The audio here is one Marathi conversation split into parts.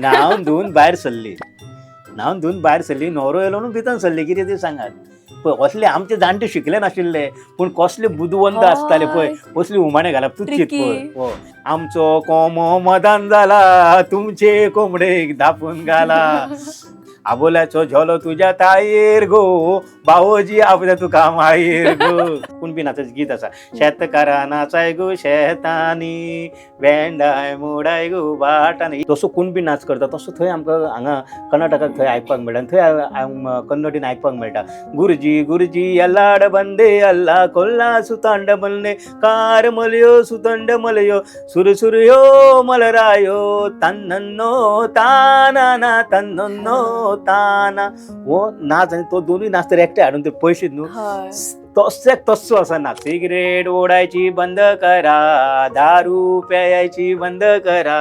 न्हावन धुवन भायर सरली न्हवरो येलो न्हू भितर सरली कितें ती सांगात पळय असले आमचे जाणटे शिकले नाशिल्ले पूण कसले बुदवंत आसताले पळय कसली उमाणे घालप तूं चिंत पळय आमचो कोमो मदान जाला तुमचे कोंबडेक धापून घाला आबोल्याचो झोलो तुझ्या तायेर गो बावोजी आपल्या तुका मायेर गो कुणबी गीत आसा शेतकारा नाचाय गो शेतानी भेंडाय मोडाय गो बाटानी तसो कुणबी नाच करता तसो थंय आमकां हांगा कर्नाटकाक थंय आयकपाक मेळटा थंय कन्नडीन आयकपाक मेळटा गुरुजी गुरुजी अल्लाड बंदे अल्ला कोल्ला सुतांड बंदे कार मलयो सुतंड मलयो सुरसुरयो मलरायो तन्नन्नो ताना तन्नन्नो ताना वो नाच आनी तो दोनूय नाच तर एकटे हाडून ते पयशे न्हू तसोच तसो आसा नाच सिगरेट ओडायची बंद करा दारू प्यायची बंद करा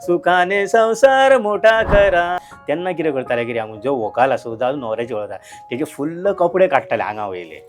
सुखाने संसार मोठा करा तेन्ना कितें करताले कितें हांव जो व्हंकल आसूं जावं न्हवऱ्याची वळखता तेजे फुल्ल कपडे काडटाले हांगा वयले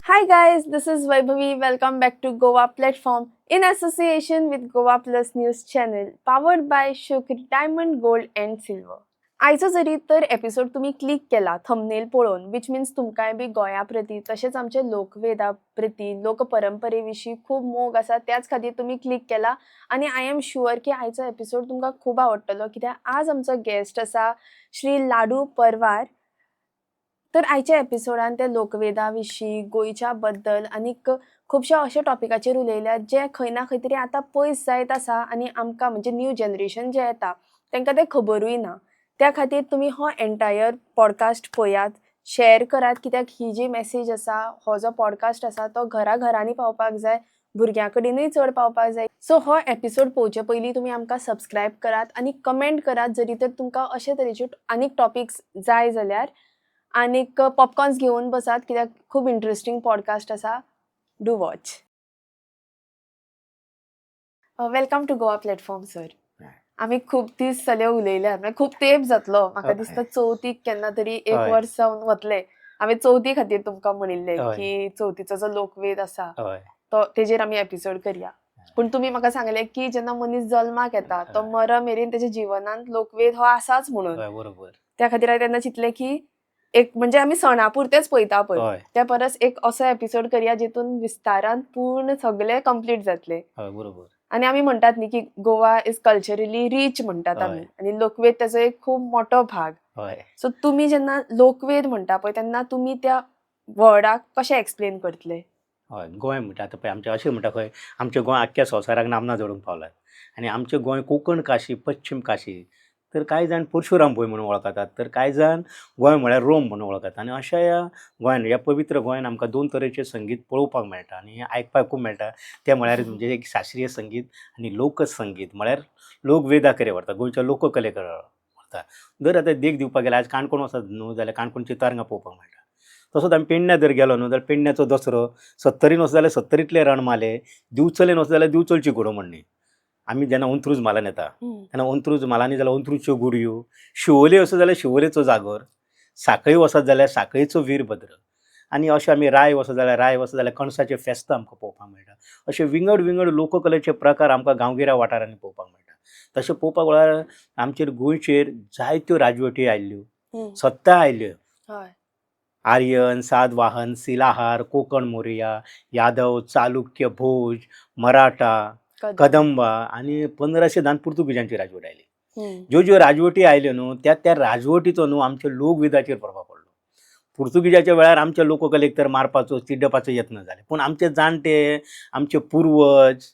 Hi guys, this is Vaibhavi. Welcome back to Goa Platform in association with Goa Plus News channel powered by Shukri Diamond Gold and Silver. आयचो जरी तर एपिसोड तुम्ही क्लिक केला थंबनेल पळोवन विच मिन्स तुमकांय बी गोंया प्रती तशेंच आमचे लोकवेदा प्रती लोक परंपरे विशीं खूब मोग आसा त्याच खातीर तुम्ही क्लिक केला आनी आय एम शुअर की आयचो एपिसोड तुमकां खूब आवडटलो कित्याक आज आमचो गेस्ट आसा श्री लाडू परवार. तर आयच्या एपिसोडान ते लोकवेदा विशीं गोंयच्या बद्दल आनीक खुबशा अशा टॉपिकाचेर उलयल्यात जे खंय ना खंय तरी आतां पयस जायत आसा आनी आमकां म्हणजे न्यू जनरेशन जे येता तांकां तें खबरूय ना. त्या खातीर तुमी हो एंटायर पॉडकास्ट पळयात शेअर करात कित्याक ही जी मेसेज आसा हो जो पॉडकास्ट आसा तो घरांनी पावपाक जाय भुरग्यां कडेनूय चड पावपाक जाय. सो हो एपिसोड पळोवचे पयलीं तुमी आमकां सबस्क्रायब करात आनी कमेंट करात जरी तर तुमकां अशे तरेचे आनीक टॉपिक्स जाय जाल्यार आनीक पॉपकॉर्न्स घेवन बसात कित्याक खूब इंटरेस्टिंग पॉडकास्ट आसा. Do watch. Welcome to Goa platform sir. आमी खूब दीस जाले उलयल्यात म्हणजे खूब तेंप जातलो म्हाका दिसता चवथीक केन्ना तरी एक वर्स जावन वतले हांवें चवथी खातीर तुमकां म्हणिल्लें की चवथीचो जो लोकवेद आसा तो तेजेर आमी एपिसोड करया. पूण तुमी म्हाका सांगलें की जेन्ना मनीस जल्माक येता तो मर मेरेन तेज्या जिवनांत लोकवेद हो आसाच म्हणून. त्या खातीर हांवें तेन्ना चिंतलें की एक म्हणजे आमी सणा पुरतेच पळयता पळय त्या परस एक असो एपिसोड करया जितून विस्तारान पूर्ण सगळे कंप्लीट जातले. आनी आमी म्हणटात न्ही की गोवा इज कल्चरली रीच म्हणटात आमी आनी लोकवेद तेजो एक खूब मोठो भाग. सो तुमी जेन्ना लोकवेद म्हणटा पळय तेन्ना तुमी त्या वर्डाक कशें एक्सप्लेन करतले? हय गोंय म्हणटा आतां पळय आमचें अशें म्हणटा खंय आमचें गोंय आख्ख्या संवसाराक नामना जोडूंक पावलात आनी आमचें गोंय कोंकण काशी पश्चिम काशी तर कांय जाण परशुराम भूंय म्हणून वळखतात तर कांय जाण गोंय म्हळ्यार रोम म्हणून वळखतात. आनी अशा ह्या गोंयान ह्या पवित्र गोंयान आमकां दोन तरेचें संगीत पळोवपाक मेळटा आनी आयकपाक खूब मेळटा. ते म्हळ्यार म्हणजे एक शास्त्रीय संगीत आनी लोकसंगीत म्हळ्यार लोकवेदा कडेन व्हरता गोंयच्या लोककले कडेन व्हरता. जर आतां देख दिवपाक गेल्यार आज काणकोण वचत न्हू जाल्यार काणकोणची तरंगां पळोवपाक मेळटा. तसोच आमी पेडण्या जर गेलो न्हू जाल्यार पेडण्याचो दसरो सत्तरीन वचत जाल्यार सत्तरींतले रणमाले दिवचलेन वचत जाल्यार दिवचलची घोडमोडणी. आमी जेन्ना अंत्रूज म्हालान येता तेन्ना अंत्रूज म्हालांनी जाल्यार अंत्रूजच्यो गुडयो शिवोले वचत जाल्यार शिवोलेचो जागोर साखळी वचत जाल्यार साखळेचो वीरभद्र आनी अशें आमी राय वचत जाल्यार कणसाचें फेस्त आमकां पळोवपाक मेळटा. अशे विंगड विंगड लोककलेचे प्रकार आमकां गांवगिऱ्या वाठारांनी पळोवपाक मेळटा. तशें पळोवपाक वेळार आमचेर गोंयचेर जायत्यो राजवटी आयल्यो सत्ता आयल्यो आर्यन सातवाहन सिलाहार कोकण मोरया यादव चालुक्य भोज मराठा कदंबा आनी 1510 पुर्तुगीजांची राजवट आयली. ज्यो राजवटी आयल्यो न्हू त्या राजवटीचो न्हू आमच्या लोकवेदाचेर प्रभाव पडलो. पुर्तुगीजाच्या वेळार आमच्या लोककलेक तर मारपाचो चिड्डपाचो यत्न जाले पूण आमचे जाणटे आमचे पुर्वज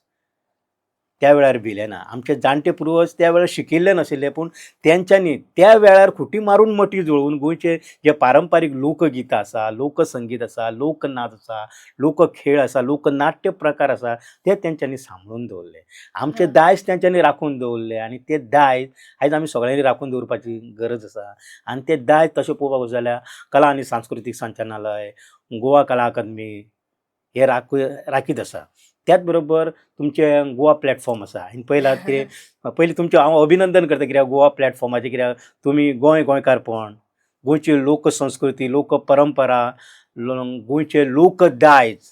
त्या वेळार भिले ना. आमचे जाणटे पुर्वज त्या वेळार शिकिल्ले नाशिल्ले पूण तेंच्यांनी त्या वेळार खुटी मारून मटी जुळवून गोंयचे जे पारंपारीक लोकगितां आसा लोकसंगीत आसा लोकनाच आसा लोकखेळ आसा लोकनाट्य प्रकार आसा ते तेंच्यांनी सांबाळून दवरले. आमचे दायज तेंच्यांनी राखून दवरले आनी ते दायज आयज आमी सगळ्यांनी राखून दवरपाची गरज आसा. आनी ते दायज तशें पळोवपाक वचत जाल्यार कला आनी सांस्कृतीक संचालनालय गोवा कला अकादमी हे राखीत आसा. त्याच बरोबर तुमचे गोवा प्लॅटफॉर्म आसा आनी पयलीं तुमचें हांव अभिनंदन करता कित्याक गोवा प्लॅटफॉर्माचें कित्याक तुमी गोंयकारपण गोंयची लोकसंस्कृती लोक परंपरा गोंयचे लोकदायज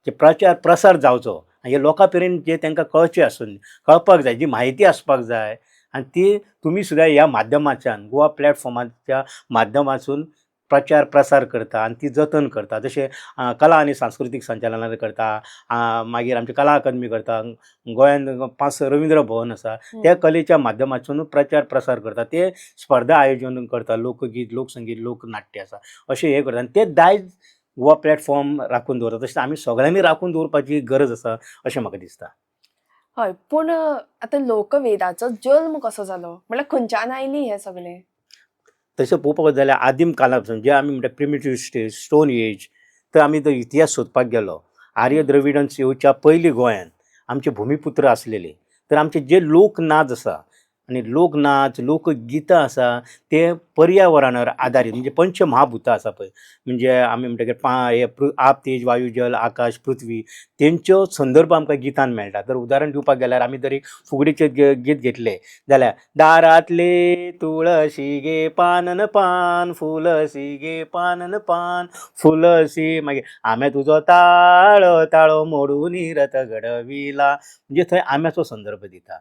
जे प्रचार प्रसार जावचो हे लोकां पर्यंत जे तांकां कळचें आसून कळपाक जाय, जी म्हायती आसपाक जाय आनी ती तुमी सुद्दां ह्या माध्यमाच्यान गोवा प्लॅटफॉर्माच्या माध्यमातून प्रचार प्रसार करता आनी ती जतन करता. जशें कला आनी सांस्कृतीक संचालनालय करता, मागीर आमची कला अकादमी करता, गोंयान 5 रवींद्र भवन आसा, त्या कलेच्या माध्यमातून प्रचार प्रसार करता. ते स्पर्धा आयोजन करता, लोकगीत, लोकसंगीत, लोकनाट्य आसा अशें हे करता आनी ते दायज गोवा प्लॅटफॉर्म राखून दवरता. तशें आमी सगळ्यांनी राखून दवरपाची गरज आसा अशें म्हाका दिसता. हय, पूण आतां लोकवेदाचो जल्म कसो जालो म्हळ्यार खंयच्यान आयली हे सगळें? तशें पळोवपाक वचत जाल्यार आदीम काला पसून जे आमी म्हणटा प्रिमिटिव्ह स्टेज, स्टोन एज, तर आमी तो इतिहास सोदपाक गेलो. आर्य द्रविडन्स येवच्या पयलीं गोंयान आमचे भुमिपुत्र आसलेले. तर आमचे जे लोकनाच आसा आनी लोकनाच, लोकगितां आसा ते पर्यावरणावर आदारीत, म्हणजे पंचमहाभुतां आसा पळय, म्हणजे आमी म्हणटा की आप, तेज, वायू, जल, आकाश, पृथ्वी, तेंच्यो संदर्भ आमकां गितान मेळटा. तर उदाहरण दिवपाक गेल्यार आमी जर एक फुगडीचें गीत घेतलें जाल्यार दारांतले तुळशी गे पानन पान, फुलसी गे पानन पान, फुलसी, मागीर आम्या तुजो ताळो ताळो मोडून रथ घडविला, म्हणजे थंय आम्याचो संदर्भ दिता.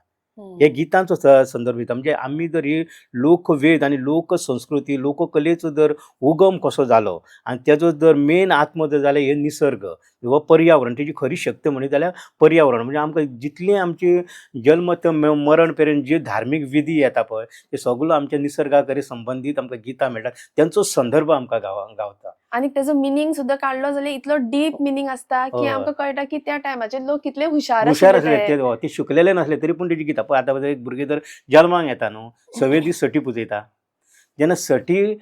हे गितांचो संदर्भ दिता. म्हणजे आमी जर ही लोकवेद आनी लोकसंस्कृती, लोककलेचो जर उगम कसो जालो आनी तेजो जर मेन आत्म जर जाल्यार हे निसर्ग व पर्यावरण, तेजी खरी शक्त म्हणली जाल्यार पर्यावरण. म्हणजे आमकां जितली आमची जल्म ते मरण पर्यंत जे धार्मीक विधी येता पळय ते सगळो आमच्या निसर्गा कडेन संबंदीत आमकां गितां मेळटात. तेंचो संदर्भ आमकां गावता. आनी तेजो मिनींग सुद्दां काडलो जाल्यार इतलो डीप मिनींग आसता की हय. आमकां कळटा की त्या टायमाचे लोक कितले हुशार हुशार आशिल्ले आसले ते. ते शिकलेले नासले तरी पूण तेजी गितां पळय. आतां एक भुरगें जर जल्माक येता न्हू, 6 दीस सटी पुजयता. जेन्ना सटी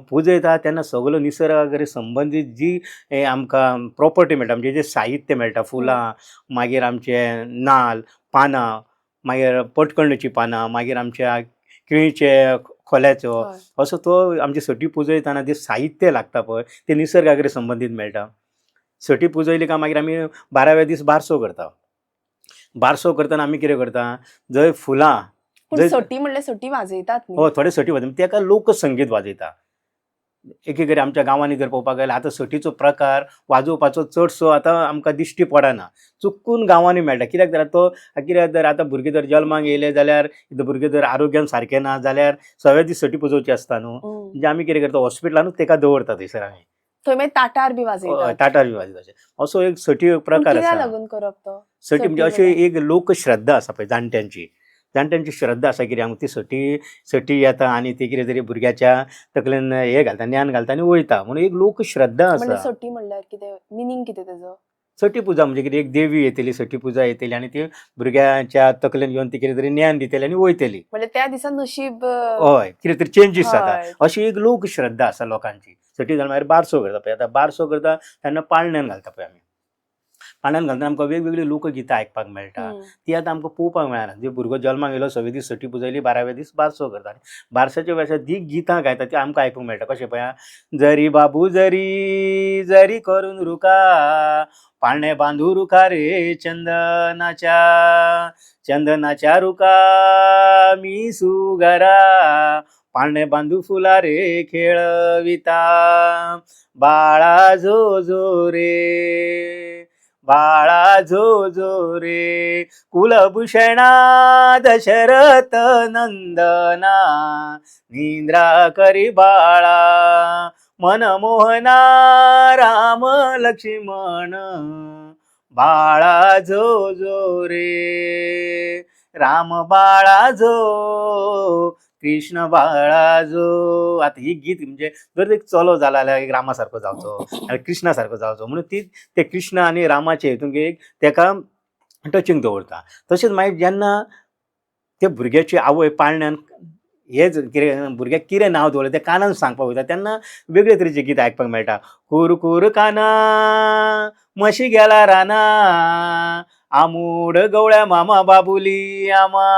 पुजयता तेन्ना सगळो निसर्गा कडेन संबंदीत जी आमकां प्रॉपर्टी मेळटा, म्हणजे जे साहित्य मेळटा, फुलां, मागीर आमचे नाल्ल, पानां, मागीर पटकणीची पानां, मागीर आमच्या केळीचे खोल्याचो, हय. असो तो आमची सटी पुजयतना जे साहित्य लागता पळय ते निसर्गा कडेन संबंदीत मेळटा. सटी पुजयली काय मागीर आमी 12व्या दीस बारसो करता. बारसो करतना आमी कितें करता, जंय फुलां, पूण सटी म्हणल्यार सटी वाजयतात न्ही. थोडे सटी वाजयता तेका लोकसंगीत वाजयता. एकेकडे आमच्या गांवांनी जर पळोवपाक गेल्यार आतां सटीचो प्रकार वाजोवपाचो चडसो आतां आमकां दिश्टी पडना. चुकून गांवांनी मेळटा. कित्याक तर तो कित्याक जर आतां भुरगे जर जल्माक येयले जाल्यार, भुरगे जर आरोग्यान सारके ना जाल्यार 6व्या दीस सटी पुजोवची आसता न्हू. म्हणजे आमी कितें करता, हॉस्पिटलानूच तेका दवरता थंयसर आमी. थंय मागीर ताटार बी वाजयतात. ताटार बी वाजयता असो एक सटी प्रकार कित्याक आसा. लागून करप तो? सटी म्हणजे अशी एक लोकश्रद्धा आसा पळय जाणट्यांची श्रद्धा आसा. कितें ती सटी येता आनी ती कितें तरी भुरग्याच्या तकलेन हे घालता, ज्ञान घालता आनी वयता म्हणून एक लोकश्रद्धा म्हणजे आसा. सटी म्हणल्यार कितें मिनींग कितें तेजो? सटी पुजा म्हणजे कितें, एक देवी येतली, सटी पुजा येतली आनी ती भुरग्याच्या तकलेन घेवन ती कितें तरी ज्ञान दितली आनी वयतली. म्हणजे त्या दिसा नशीब हय, कितें तरी चेंजीस जाता हय. अशी एक लोकश्रद्धा आसा लोकांची. सटी जावन मागीर बारसो करता पळय. आतां बारसो करता तेन्ना पाळण्यांत घालता पळय आमी. पाळण्यांत घालतना आमकां वेगवेगळी लोकगितां आयकपाक मेळटा. ती आतां आमकां पळोवपाक मेळना. जे भुरगो जल्माक येयलो 6 दीस सटी पुजयली, 12व्या दीस बारसो करता. बारसाच्या वेळार जी गितां गायता ती आमकां आयकूंक मेळटा. कशें पळय, जरी बाबू जरी जरी करून रुका, पाळणे बांधू रुका रे चंदनाच्या रुका मी सुगरा, पाळणे बांधू फुला रे खेळविता, बाळा झो झो रे बाळा झो झो रे, कुलभूषणा दशरथ नंदना, निंद्रा करी बाळा, मनमोहना राम लक्ष्मण, बाळा झो झो रे, राम बाळा झो, कृष्ण बाळा झो. आता ही गीत म्हणजे जर एक चलो जाला जाल्यार एक रामा सारको जावचो, कृष्णा सारको जावचो म्हणून ती ते कृष्ण आनी रामाचे हितून एक तेका टचिंग दवरता. तशेंच मागीर जेन्ना ते भुरग्याची आवय पाळण्यान हेच कितें भुरग्याक कितें नांव दवरलें तें कानान सांगपाक वयता तेन्ना वेगळे तरेचें गीत आयकपाक मेळटा. कूर कूर काना म्हशी गेला राना, आमूड गवळ्या मामा बाबुली आमा,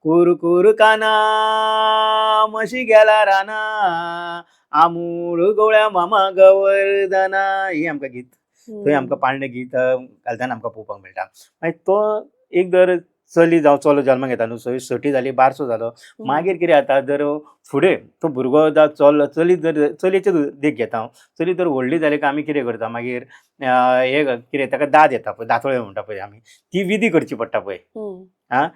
कूर कूर काना म्हशी गेला राना, आमूड गवळ्या मामा गवर्धना. ही आमकां गीत थंय आमकां पाळणे गीत घालतना आमकां पळोवपाक मेळटा. मागीर तो एक जर चली जावं चलो जल्माक येता न्हू सटी जाली बारसो जालो मागीर कितें जाता जर फुडें तो भुरगो चली जर चलयेचे देख घेता हांव चली जर व्हडली जाली काय आमी कितें करता मागीर हे कितें ताका दात येता पळय दातोळे म्हणटा पळय आमी ती विधी करची पडटा पळय आं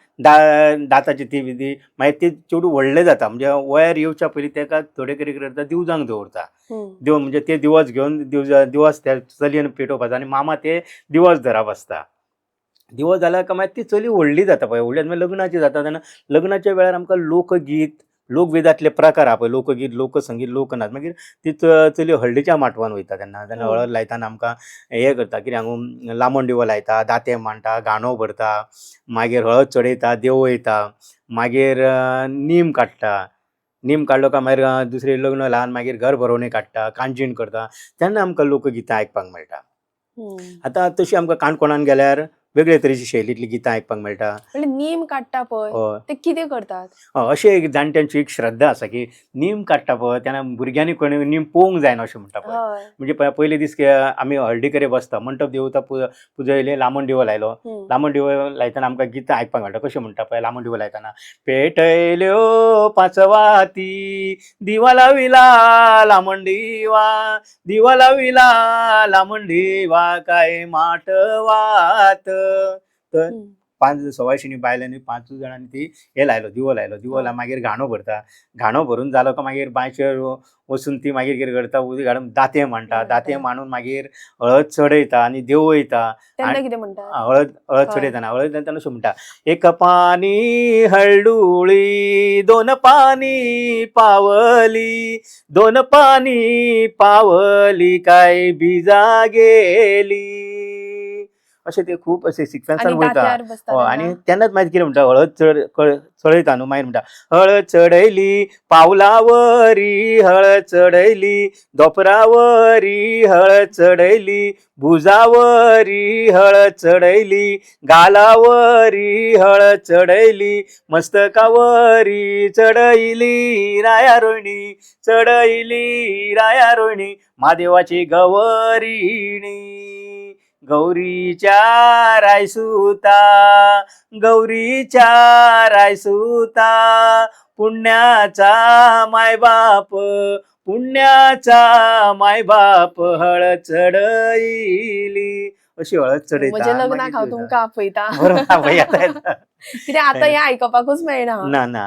दाताची ती विधी मागीर ते चेडूं व्हडलें जाता म्हणजे वयार येवच्या पयलीं ताका थोडे कितें करता दिवजांक दवरता म्हणजे ते दिवस घेवन दिवस त्या चलयेन पेटोवपाचो आनी मामा ते दिवस धरप आसता दिवस जाला काय मागीर ती चली व्हडली जाता पळय व्हडली मागीर लग्नाची जाता तेन्ना लग्नाच्या वेळार आमकां लोकगीत लोकवेदांतले प्रकार आहा पळय लोकगीत लोकसंगीत लोकनाच मागीर ती चली हळदीच्या माटवान वयता तेन्ना हळद लायतना आमकां हे करता कितें हांगून लामण दिवो लायता दातें मांडटा गाणो भरता मागीर हळद चडयता देव वयता मागीर नीम काडटा नीम काडलो काय मागीर दुसरें लग्न ल्हान मागीर घर भरोवणी काडटा कांजीण करता तेन्ना आमकां लोकगितां आयकपाक मेळटा आतां तशी आमकां काणकोणान गेल्यार वेगळे तरेची शैलींतली गितां आयकपाक मेळटा म्हणजे नीम काडटा पळय हय ते कितें करतात अशें एक जाणट्यांची एक श्रद्धा आसा की नीम काडटा पळय तेन्ना भुरग्यांनी कोणी नीम पळोवंक जायना अशें म्हणटा पळय हय म्हणजे पयले दीस आमी हळदी कडेन बसता मंटप देवता पुजयले लामण दिवो लायलो लामण दिवो लायतना आमकां गितां आयकपाक मेळटा कशें म्हणटा पळय लामण दिवो लायतना पेटयल्यो पांचवाती दिवा लाविला लामण दिवा लाविला लामण दिवा काय माटवात तर 5 सवायशिणी बायलांनी 5 जाणांनी ती हे लायलो दिवो लायलो मागीर गाणो भरता गाणो भरून जालो काय मागीर बांयचेर वचून ती मागीर कितें करता उदक घालून दातें मांडटा दातें मांडून मागीर हळद चडयता आनी देव वयता तेन्ना कितें म्हणटात हळद चडयतना अशें म्हणटा एक पानी हळडुळी 2 पानी पावली 2 पानी पावली काय बिजा गेली अशें ते खूब अशें सिक्वेन्सान वयता आनी तेन्नाच मागीर कितें म्हणटा हळद चडयता न्हू मागीर म्हणटा हळद चडयली पावलावरी हळद चडयली दोपरावरी हळद चडयली भुजावरी हळद चडयली गालावरी हळद चडयली मस्तकावरी चडयली रायारोणी चडयली रायारोणी महादेवाची गवरिणी गौरीच्या रायसुता गौरीच्या रायसुता पुण्याचा मायबाप हळद चढयली अशी हळद चढयता म्हणजे लग्नाक हांव तुमकां आपयता बरोबर कित्याक आतां हें आयकपाकूच मेळना ना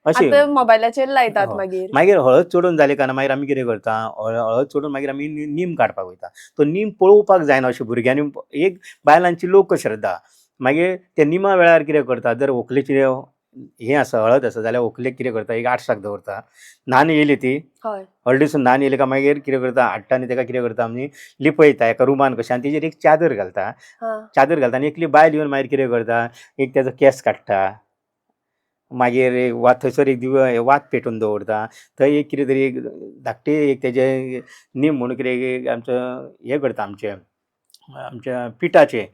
अशी आतां मोबायलाचेर लायतात मागीर हळद चडून जाले काय मागीर आमी कितें करता हळद चडून मागीर आमी नीम काडपाक वयता तो नीम पळोवपाक जायना अशें भुरग्यांनी एक बायलांची लोकश्रद्धा मागीर ते निमा वेळार कितें करता जर व्हंकलेची हें आसा हळद आसा जाल्यार व्हंकलेक कितें करता एक आटसाक दवरता न्हान येयली ती हळदीसून न्हान येयली काय मागीर कितें करता हाडटा आनी ताका कितें करता आमी लिपयता एका रुमान कशें आनी तेजेर एक चादर घालता आनी एकली बायल येवन मागीर कितें करता एक तेजो केंस काडटा मागीर थंयसर एक वात पेटोवन दवरता थंय एक कितें तरी एक धाकटे एक तेजे नीम म्हणून कितें आमचो हें करता आमच्या पिठाचें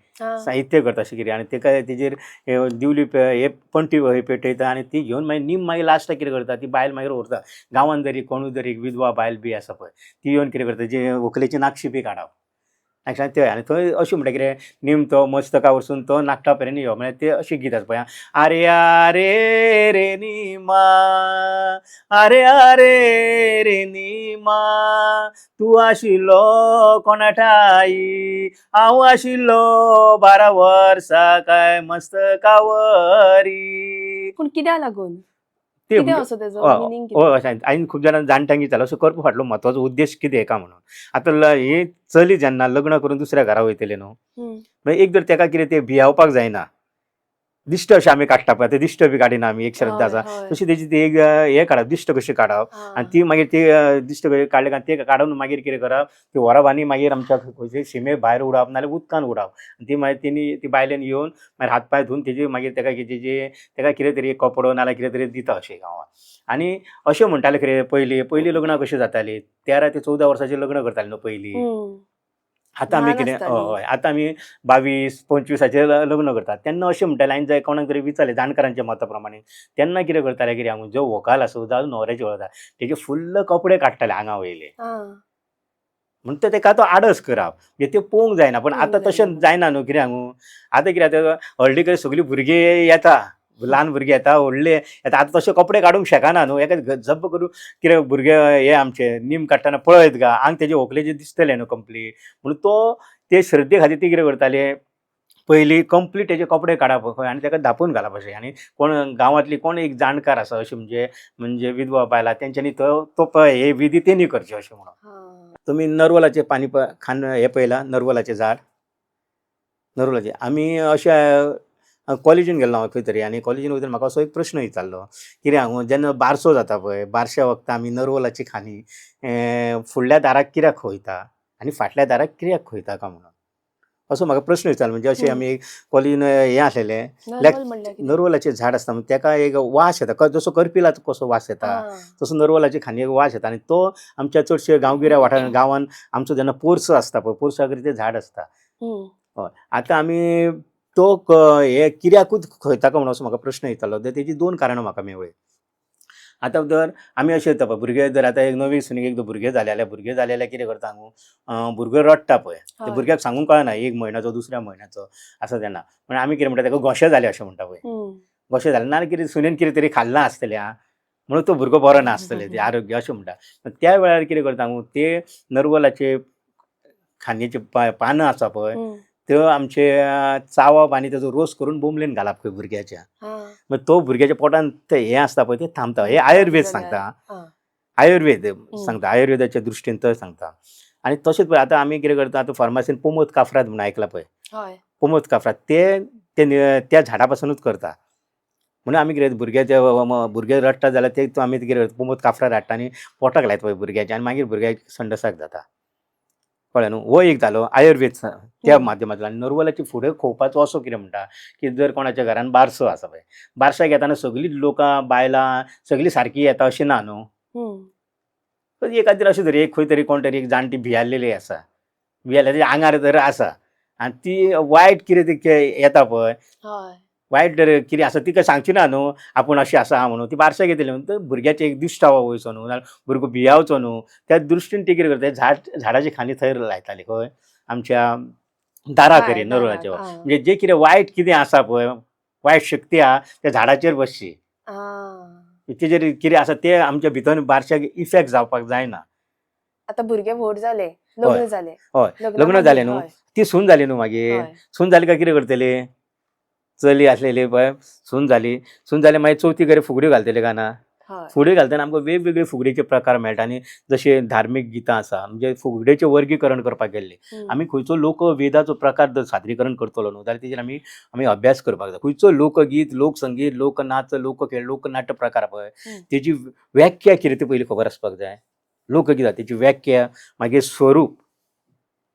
साहित्य करता अशें कितें आनी ताका तेजेर दिवली हे पंटी पेटयता आनी ती घेवन मागीर नीम मागीर लास्टाक कितें करता ती बायल मागीर व्हरता गांवांत जरी कोणूय जरी विधवा बायल बी आसा पळय ती येवन कितें करता जी व्हंकलेची नाक्षी बी काडप ते आनी थंय अशें म्हणटा कितें नीम तो मस्तका वचून तो नाकटा पर्यंत यो म्हळ्यार ते अशें गीत आसा पळय आरे आरे रे निमा आरे आरे रे निमा तूं आशिल्लो कोणाठाई हांव आशिल्लो 12 वर्सां काय मस्तकावरी पूण कित्याक लागून हांवें खूब जाणां जाणट्यांक विचारलें अशें करपा फाटलो म्हत्वाचो उद्देश कितें काय म्हणून आतां ही चली जेन्ना लग्न करून दुसऱ्या घरा वयतले न्हू एक जर ताका कितें तें भियावपाक जायना दिश्ट अशें आमी काडटा पळय ते दिश्ट बी काडिना आमी एक श्रद्धा आसा तशी तेजी ती एक हें काडप दिश्ट कशी काडप आनी ती मागीर ती दिश्ट काडले काय ते काडून मागीर कितें करप ती व्हरप आनी मागीर आमच्या खंयचे शिमे भायर उडोवप नाल्यार उदकान उडोवप ती मागीर ती बायलेन येवन मागीर हात पांय धुवन तेजी मागीर ताका कितें तरी एक कपडो नाल्यार कितें तरी दिता अशें गांवांत आनी अशें म्हणटाले खरें पयलीं लग्नां कशीं जातालीं 13 ते 14 वर्साचेर लग्न करतालीं न्हू पयलीं आतां आमी कितें हय आतां आमी 22-25 लग्न करतात तेन्ना अशें म्हणटाले हांवें जाय कोणाक तरी विचारलें जाणकारांच्या मता प्रमाणे तेन्ना कितें करताले कितें हांव जो व्हंकल आसूं जावं न्हवऱ्याची हळद तेजे फुल्ल कपडे काडटाले आंगा वयले म्हणून तेका तो आडस करप म्हणजे ते पळोवंक जायना. पण आतां तशें जायना न्हू. कित्याक आतां कितें जाता हळडी कडेन सगळीं भुरगीं येता, ल्हान भुरगीं येता, व्हडले येता. आतां तशे कपडे काडूंक शकना न्हू. एका झप्प करून कितें भुरगे हे आमचे नीम काडटना पळयत गा आंग तेजे व्हंकलेचे दिसतले न्हू कंप्लीट. म्हणून तो ते श्रद्धे खातीर ती कितें करताले पयलीं कंप्लीट तेजे कपडे काडप खंय आनी तेका धांपून घालप अशें. आनी कोण गांवांतली कोण एक जाणकार आसा अशी म्हणजे विधवा बायलां तेंच्यांनी तो हे विधी तेणी करचे अशें म्हणून. तुमी नरवलाचें पानी खान हें पळयलां नरवलाचें झाड. नरवलाचें आमी अशें कॉलेजीन गेल्लो हांव खंय तरी आनी कॉलेजीन वयतना म्हाका असो एक प्रश्न विचारलो कित्याक जेन्ना बारसो जाता पळय बारश्या वखदां आमी नरवलाची खांदी फुडल्या दाराक कित्याक खोयता आनी फाटल्या दाराक कित्याक खोयता काय म्हणून असो म्हाका प्रश्न विचारलो. म्हणजे अशें आमी कॉलेजीन हें आसलेलें नरवलाचें झाड आसता म्हणजे तेका एक वास येता जसो करपिलाचो कसो वास येता तसो नरवलाची खांदी एक वास येता. आनी तो आमच्या चडशे गांवगिऱ्या वाठारांत गांवांत आमचो जेन्ना पोरसो आसता पळय पोरसाकडेन तें झाड आसता. हय आतां आमी तो हे कित्याकूच खंयता काय म्हणून असो म्हाका प्रश्न विचारलो. तर तेजी 2 कारणां म्हाका मेळ्ळीं. आतां जर आमी अशें येता पळय भुरगे जर आतां एक नवी सुणीक एक भुरगे जाल्यार कितें करता हांव भुरगो रडटा पळय ते भुरग्याक सांगूंक कळना 1 म्हयन्याचो 2ऱ्या म्हयन्याचो आसा तेन्ना. पूण आमी कितें म्हणटा तेका गोशे जाले अशें म्हणटा पळय. गोशे जाले ना कितें सुणेन कितें तरी खाल्लां आसतलें आं म्हणून तो भुरगो बरो नासतलें ते आरोग्य अशें म्हणटा. त्या वेळार कितें करता हांव ते नरवलाचे खांदयेचे पानां आसा पळय त्यो आमचे चावप आनी तेजो रोस करून बोमलेन घालप खंय भुरग्याच्या. मागीर तो भुरग्याच्या पोटान ते हें आसता पळय तें थांबता. हे आयुर्वेद सांगता. आयुर्वेद सांगता आयुर्वेदाच्या दृश्टीन तो सांगता. आनी तशेंच पळय आतां आमी कितें करता आतां फार्मासीन पोमोत काफरात म्हणून आयकलां पळय. पोमोत काफरात ते त्या झाडा पासुनूच करता. म्हणून आमी कितें भुरगे रडटा जाल्यार ते आमी कितें करता पोमोत काफरात हाडटा आनी पोटाक लायता पळय भुरग्याच्या आनी मागीर भुरग्याक संडसाक जाता. कळ्ळें न्हू. हो एक जालो आयुर्वेद त्या माध्यमांतल्यान. आनी नरवलाची फुडें खोवपाचो असो कितें म्हणटा की जर कोणाच्या घरान बारसो आसा पळय बारशाक येताना सगळीं लोकां बायलां सगळीं सारकीं येता अशें ना न्हू. एखादी अशें तरी एक खंय तरी कोण तरी एक जाणटी भियाल्लेली आसा. भियाल्लेली आंगार जर आसा आनी ती वायट कितें येता पळय वायट जर कितें आसा तिका सांगची ना न्हू आपूण अशें आसा म्हणून ती बारशाक येतली म्हणून तर भुरग्याचें एक दिश्टावो वयचो न्हू नाल्यार भुरगो भियावचो न्हू. त्या दृश्टीन ती कितें करता झाडाची खांदी थंय लायताली खंय आमच्या दारा कडेन नरवलाच्या. म्हणजे जे कितें वायट कितें आसा पळय वायट शक्ती आहा त्या झाडाचेर बसची. तेजेर कितें आसा तें आमच्या भितर बारशाक इफेक्ट जावपाक जायना. आतां भुरगे व्हड जाले लग्न जाले हय लग्न जालें न्हू ती सून जाली न्हू मागीर सून जाली काय कितें करतली चली आसलेली पळय सून जाली मागीर चवथी घरा फुगड्यो घालतले काय ना. फुगड्यो घालतना आमकां वेगवेगळे फुगडीचे प्रकार मेळटा आनी जशे धार्मीक गितां आसा म्हणजे फुगड्याचें वर्गीकरण करपाक गेल्ले आमी खंयचो लोकवेदाचो प्रकार जर सादरीकरण करतलो न्हू जाल्यार तेजेर आमी अभ्यास करपाक जाय. खंयचो लोकगीत लोकसंगीत लोकनाच लोकखेळ लोकनाट्य प्रकार पळय तेजी व्याख्या कितें ती पयलीं खबर आसपाक जाय. लोकगितां तेची व्याख्या मागीर स्वरूप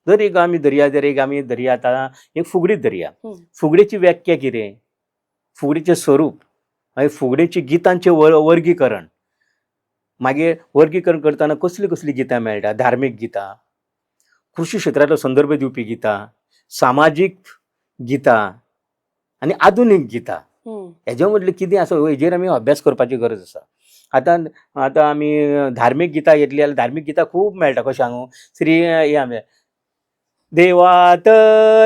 जर एक आमी धरया आतां एक फुगडीच धरया फुगडेची व्याख्या कितें फुगडीचें स्वरूप मागीर फुगडेची गितांचें वर्गीकरण मागीर वर्गीकरण करतना कसलीं कसलीं गितां मेळटा धार्मीक गितां कृशी क्षेत्रांतलो संदर्भ दिवपी गितां सामाजीक गितां आनी आधुनीक गितां हेजे मदलें कितें आसा हेजेर आमी अभ्यास करपाची गरज आसा. आतां आमी धार्मीक गितां घेतली जाल्यार धार्मीक गितां खूब मेळटा. कशें सांगू श्री हे आमी देवात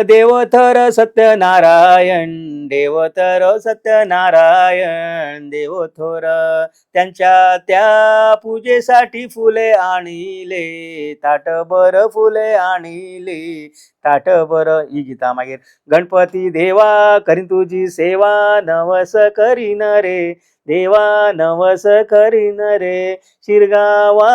देवथर सत्यनारायण देवथर सत्यनारायण देवथोर त्यांच्या त्या पूजेसाठी फुले आणिले ताटभर फुले आणिले ताटभर ही गितां. मागीर गणपती देवा करीन तुझी सेवा नवस करीन रे देवा नवस करीन रे शिरगावा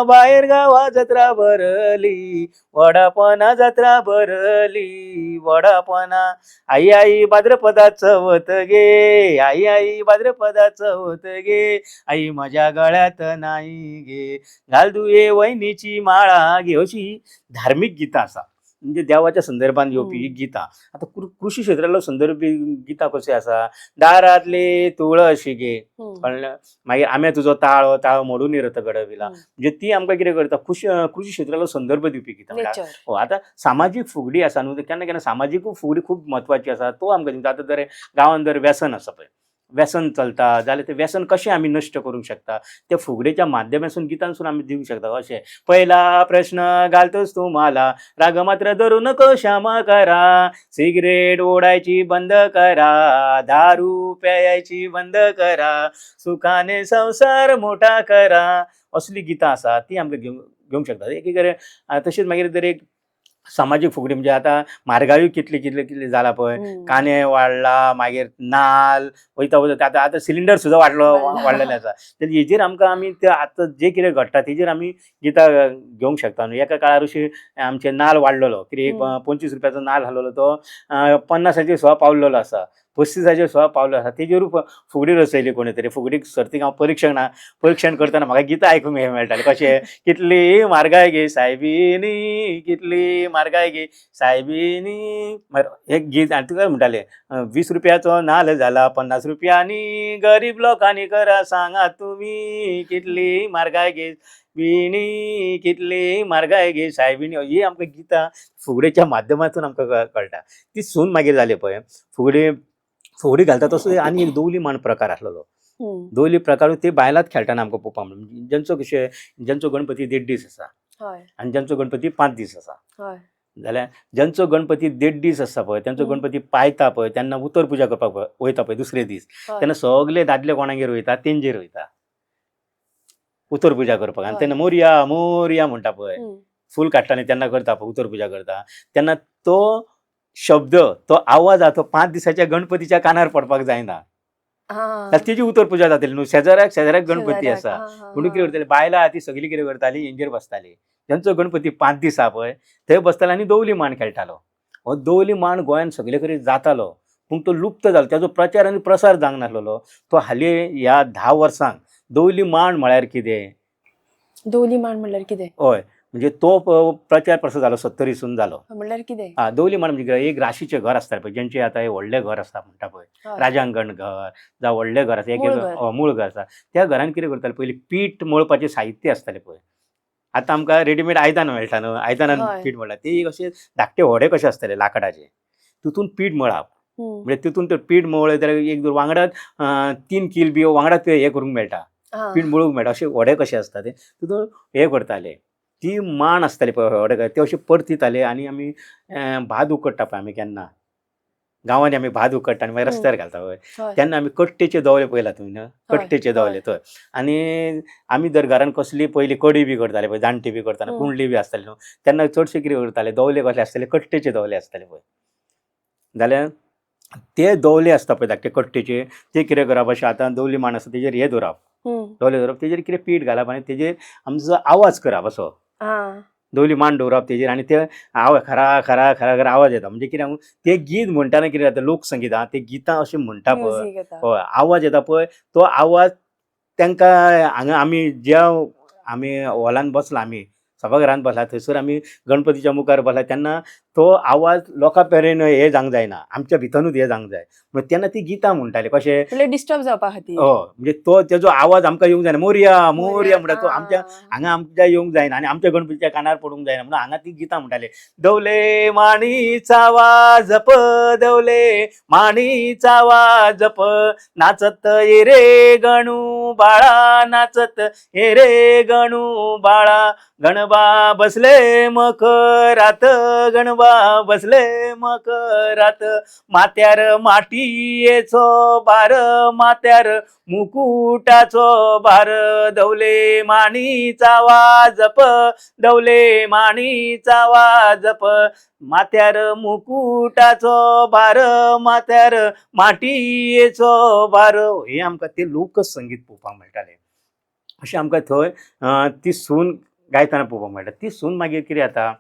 बाहेर गावा जत्रा भरली वडापणा जत्रा भरली वडापणा आई आई भाद्रपदा चवथ गे आई आई भाद्रपदा चवथ गे आई माझ्या गळ्यात नाही गे घाल दुये वैनीची माळा गे. अशी धार्मिक गितां आसा म्हणजे देवाच्या संदर्भान येवपी ही गितां. आतां कृषी क्षेत्रातलो संदर्भ गितां कशें आसा दारातले तुळशी गे कळ्ळें मागीर आम्या तुजो ताळो मोडून रथ घडविला म्हणजे ती आमकां कितें करता कृषी क्षेत्रातलो संदर्भ दिवपी गितां. आतां सामाजीक फुगडी आसा न्हू केन्ना केन्ना सामाजीक फुगडी खूब म्हत्वाची आसा तो आमकां दिता. आतां जर गांवांत जर व्यसन आसा पळय व्यसन चलता जाल्यार ते व्यसन कशें आमी नश्ट करूंक शकता ते फुगडेच्या माध्यमांतसून गितांसून आमी दिवंक शकता. अशें पहिला प्रश्न घालतोस तू मला, राग मात्र धरू नको श्यामा करा, सिगरेट ओढायची बंद करा, दारू प्यायची बंद करा, सुखाने संसार मोठा करा. असली गितां आसा ती आमकां घेवंक शकता. एक तशीच मागीर तर एक सामाजीक फुगडी म्हणजे आतां म्हारगायूय कितली जाला पळय. कांदे वाडला, मागीर नाल्ल वयता आतां सिलिंडर सुद्दां वाडलेले आसा. तर हेजेर आमी ते आतां जे कितें घडटा तेजेर आमी गितां घेवंक शकता न्हू. एका काळार अशी आमचे नाल्ल वाडलेलो कितें एक 25 रुपयाचो नाल्ल आहलेलो तो 50 सुद्दां पावलेलो आसा, 35 सुद्दां पावलो आसा. तेजेरूय फुगडी रचयली कोणी तरी. फुगडी सर्तीक हांव परीक्षण करतना म्हाका गितां आयकूंक मेळटालें. कशें कितली म्हारगाय गे सायबीनी, कितली म्हारगाय गे सायबीनी. एक गीत आनी तुका म्हणटाले 20 रुपयाचो नाल्ल जाला 50 रुपयांनी, गरीब लोकांनी करा सांगा तुमी, कितली म्हारगाय गे बिणी, कितली म्हारगाय गे सायबीनी. ही आमकां गितां फुगडेच्या माध्यमांतून आमकां कळटा. ती सून मागीर जाली पळय फुगडी घालता तसो आनी एक दवली मांड प्रकार आसलेलो. दवली प्रकार ते बायलांत खेळटाना आमकां पळोवपाक मेळटा. ज्यांचो गणपती 1.5 दीस आसा आनी ज्यांचो गणपती 5 दीस आसा. जाल्यार ज्यांचो गणपती 1.5 दीस आसता पळय त्यांचो गणपती पायता पळय तेन्ना उतर पुजा करपाक वयता पळय दुसरे दीस, तेन्ना सगळे दादले कोणागेर वयता तेंचेर वयता उतर पुजा करपाक. आनी तेन्ना मोरया मोरया म्हणटा पळय, फूल काडटा तेन्ना करता पळय उतर पुजा करता तेन्ना तो शब्द तो आवाज तो 5 दिसाच्या गणपतीच्या कानार पडपाक जायना. तेजी उतर पुजा जातली न्हू. शेजाऱ्याक गणपती आसा म्हणून कितें करताली बायलां ती सगळीं कितें करताली हेंचेर बसताली. ज्यांचो गणपती 5 दीस आसा पळय थंय बसताले आनी दवली मांड खेळटालो. हो दवली मांड गोंयान सगळे कडेन जातालो पूण तो लुप्त जालो. ताजो प्रचार आनी प्रसार जावंक नासलेलो. तो हालीं ह्या 10 वर्सांक दवली मांड म्हळ्यार कितें, दवली मांड म्हणल्यार कितें, हय म्हणजे तो प्रचार प्रसार जालो 70सून जालो. म्हणल्यार कितें, दवली मांड म्हणजे एक राशीचें घर आसता पळय जेंचे आतां हे व्हडलें घर आसता म्हणटा पळय राजांगण घर जावं व्हडलें घर आसा, एक मूळ घर आसा. त्या घरान कितें करताले पयलीं पीठ मळपाचें साहित्य आसतालें पळय. आतां आमकां रेडीमेड आयदनां मेळटा न्हू, आयदनान पीठ मळटा. ती अशे धाकटे व्हडे कशे आसताले लाकडाचे, तितून पीठ मळप. म्हणजे तितून ते पीठ मळ्ळें जाल्यार एक वांगडाच 3 कील बी वांगडाच हे करूंक मेळटा, पीठ मळूंक मेळटा. अशे व्हडे कशे आसता ते तितून हे करताले. ती माण आसताली पळय व्हडे ते अशे परतिताले आनी आमी भात उकडटा पळय आमी केन्ना गांवांनी आमी भात उकडटा आनी मागीर रस्त्यार घालता पळय तेन्ना आमी कट्टेचे दवले पळयला तुवें न्हू, कट्टेचे दवले थंय. आनी आमी जर घरान कसली पयलीं कडी बी करताले पळय जाणटी बी करताना कुंडली बी आसताली न्हू तेन्ना चडशे कितें करताले दवले कसले आसताले कट्टेचे दवले आसताले पळय. जाल्यार ते दवले आसता पळय धाकटे कट्टेचे ते कितें करप अशें आतां दवली मांड आसा तेजेर हे दवरप दवले दवरप तेजेर कितें पीठ घालप आनी तेजेर आमचो आवाज करप असो दवली मांड दवरप तेजेर आनी ते खरा खरा खरा खरा आवाज येता. म्हणजे कितें ते गीत म्हणटाना कितें जाता लोकसंगीत ते गितां अशें म्हणटा पळय हय आवाज येता पळय तो आवाज तांकां हांगा आमी हॉलान बसला आमी सभाघरांत बसला थंयसर आमी गणपतीच्या मुखार बसला तेन्ना तो आवाज लोकां पर्यंत हे जावंक जायना, आमच्या भितरूच हे जावंक जाय. म्हणजे तेन्ना ती गितां म्हणटाले कशें डिस्टर्ब जावपा खातीर. म्हणजे तो तेजो आवाज आमकां येवंक जायना. मोरया मोरया म्हणटा तो आमच्या येवंक जायना आनी आमच्या गणपतीच्या कानार पडूंक जायना म्हणून हांगा ती गितां म्हणटाले. दवले माणीचा वाजप दवले माणीचा वाजप नाचत ये रे गणू बाळा नाचत ये रे गणू बाळा गणबा बसले मकरात गणबा बसले मकरात मात्यार माटियेचो भार मात्यार मुकुटाचो भार दवले माणीचा वाजप दवले माणीचा वाजप मात्यार मुकुटाचो भार मात्यार माटियेचो भार. हे आमकां ते लोकसंगीत पळोवपाक मेळटालें. अशें आमकां थंय ती सून गायतना पळोवपाक मेळटा. ती सून मागीर कितें जाता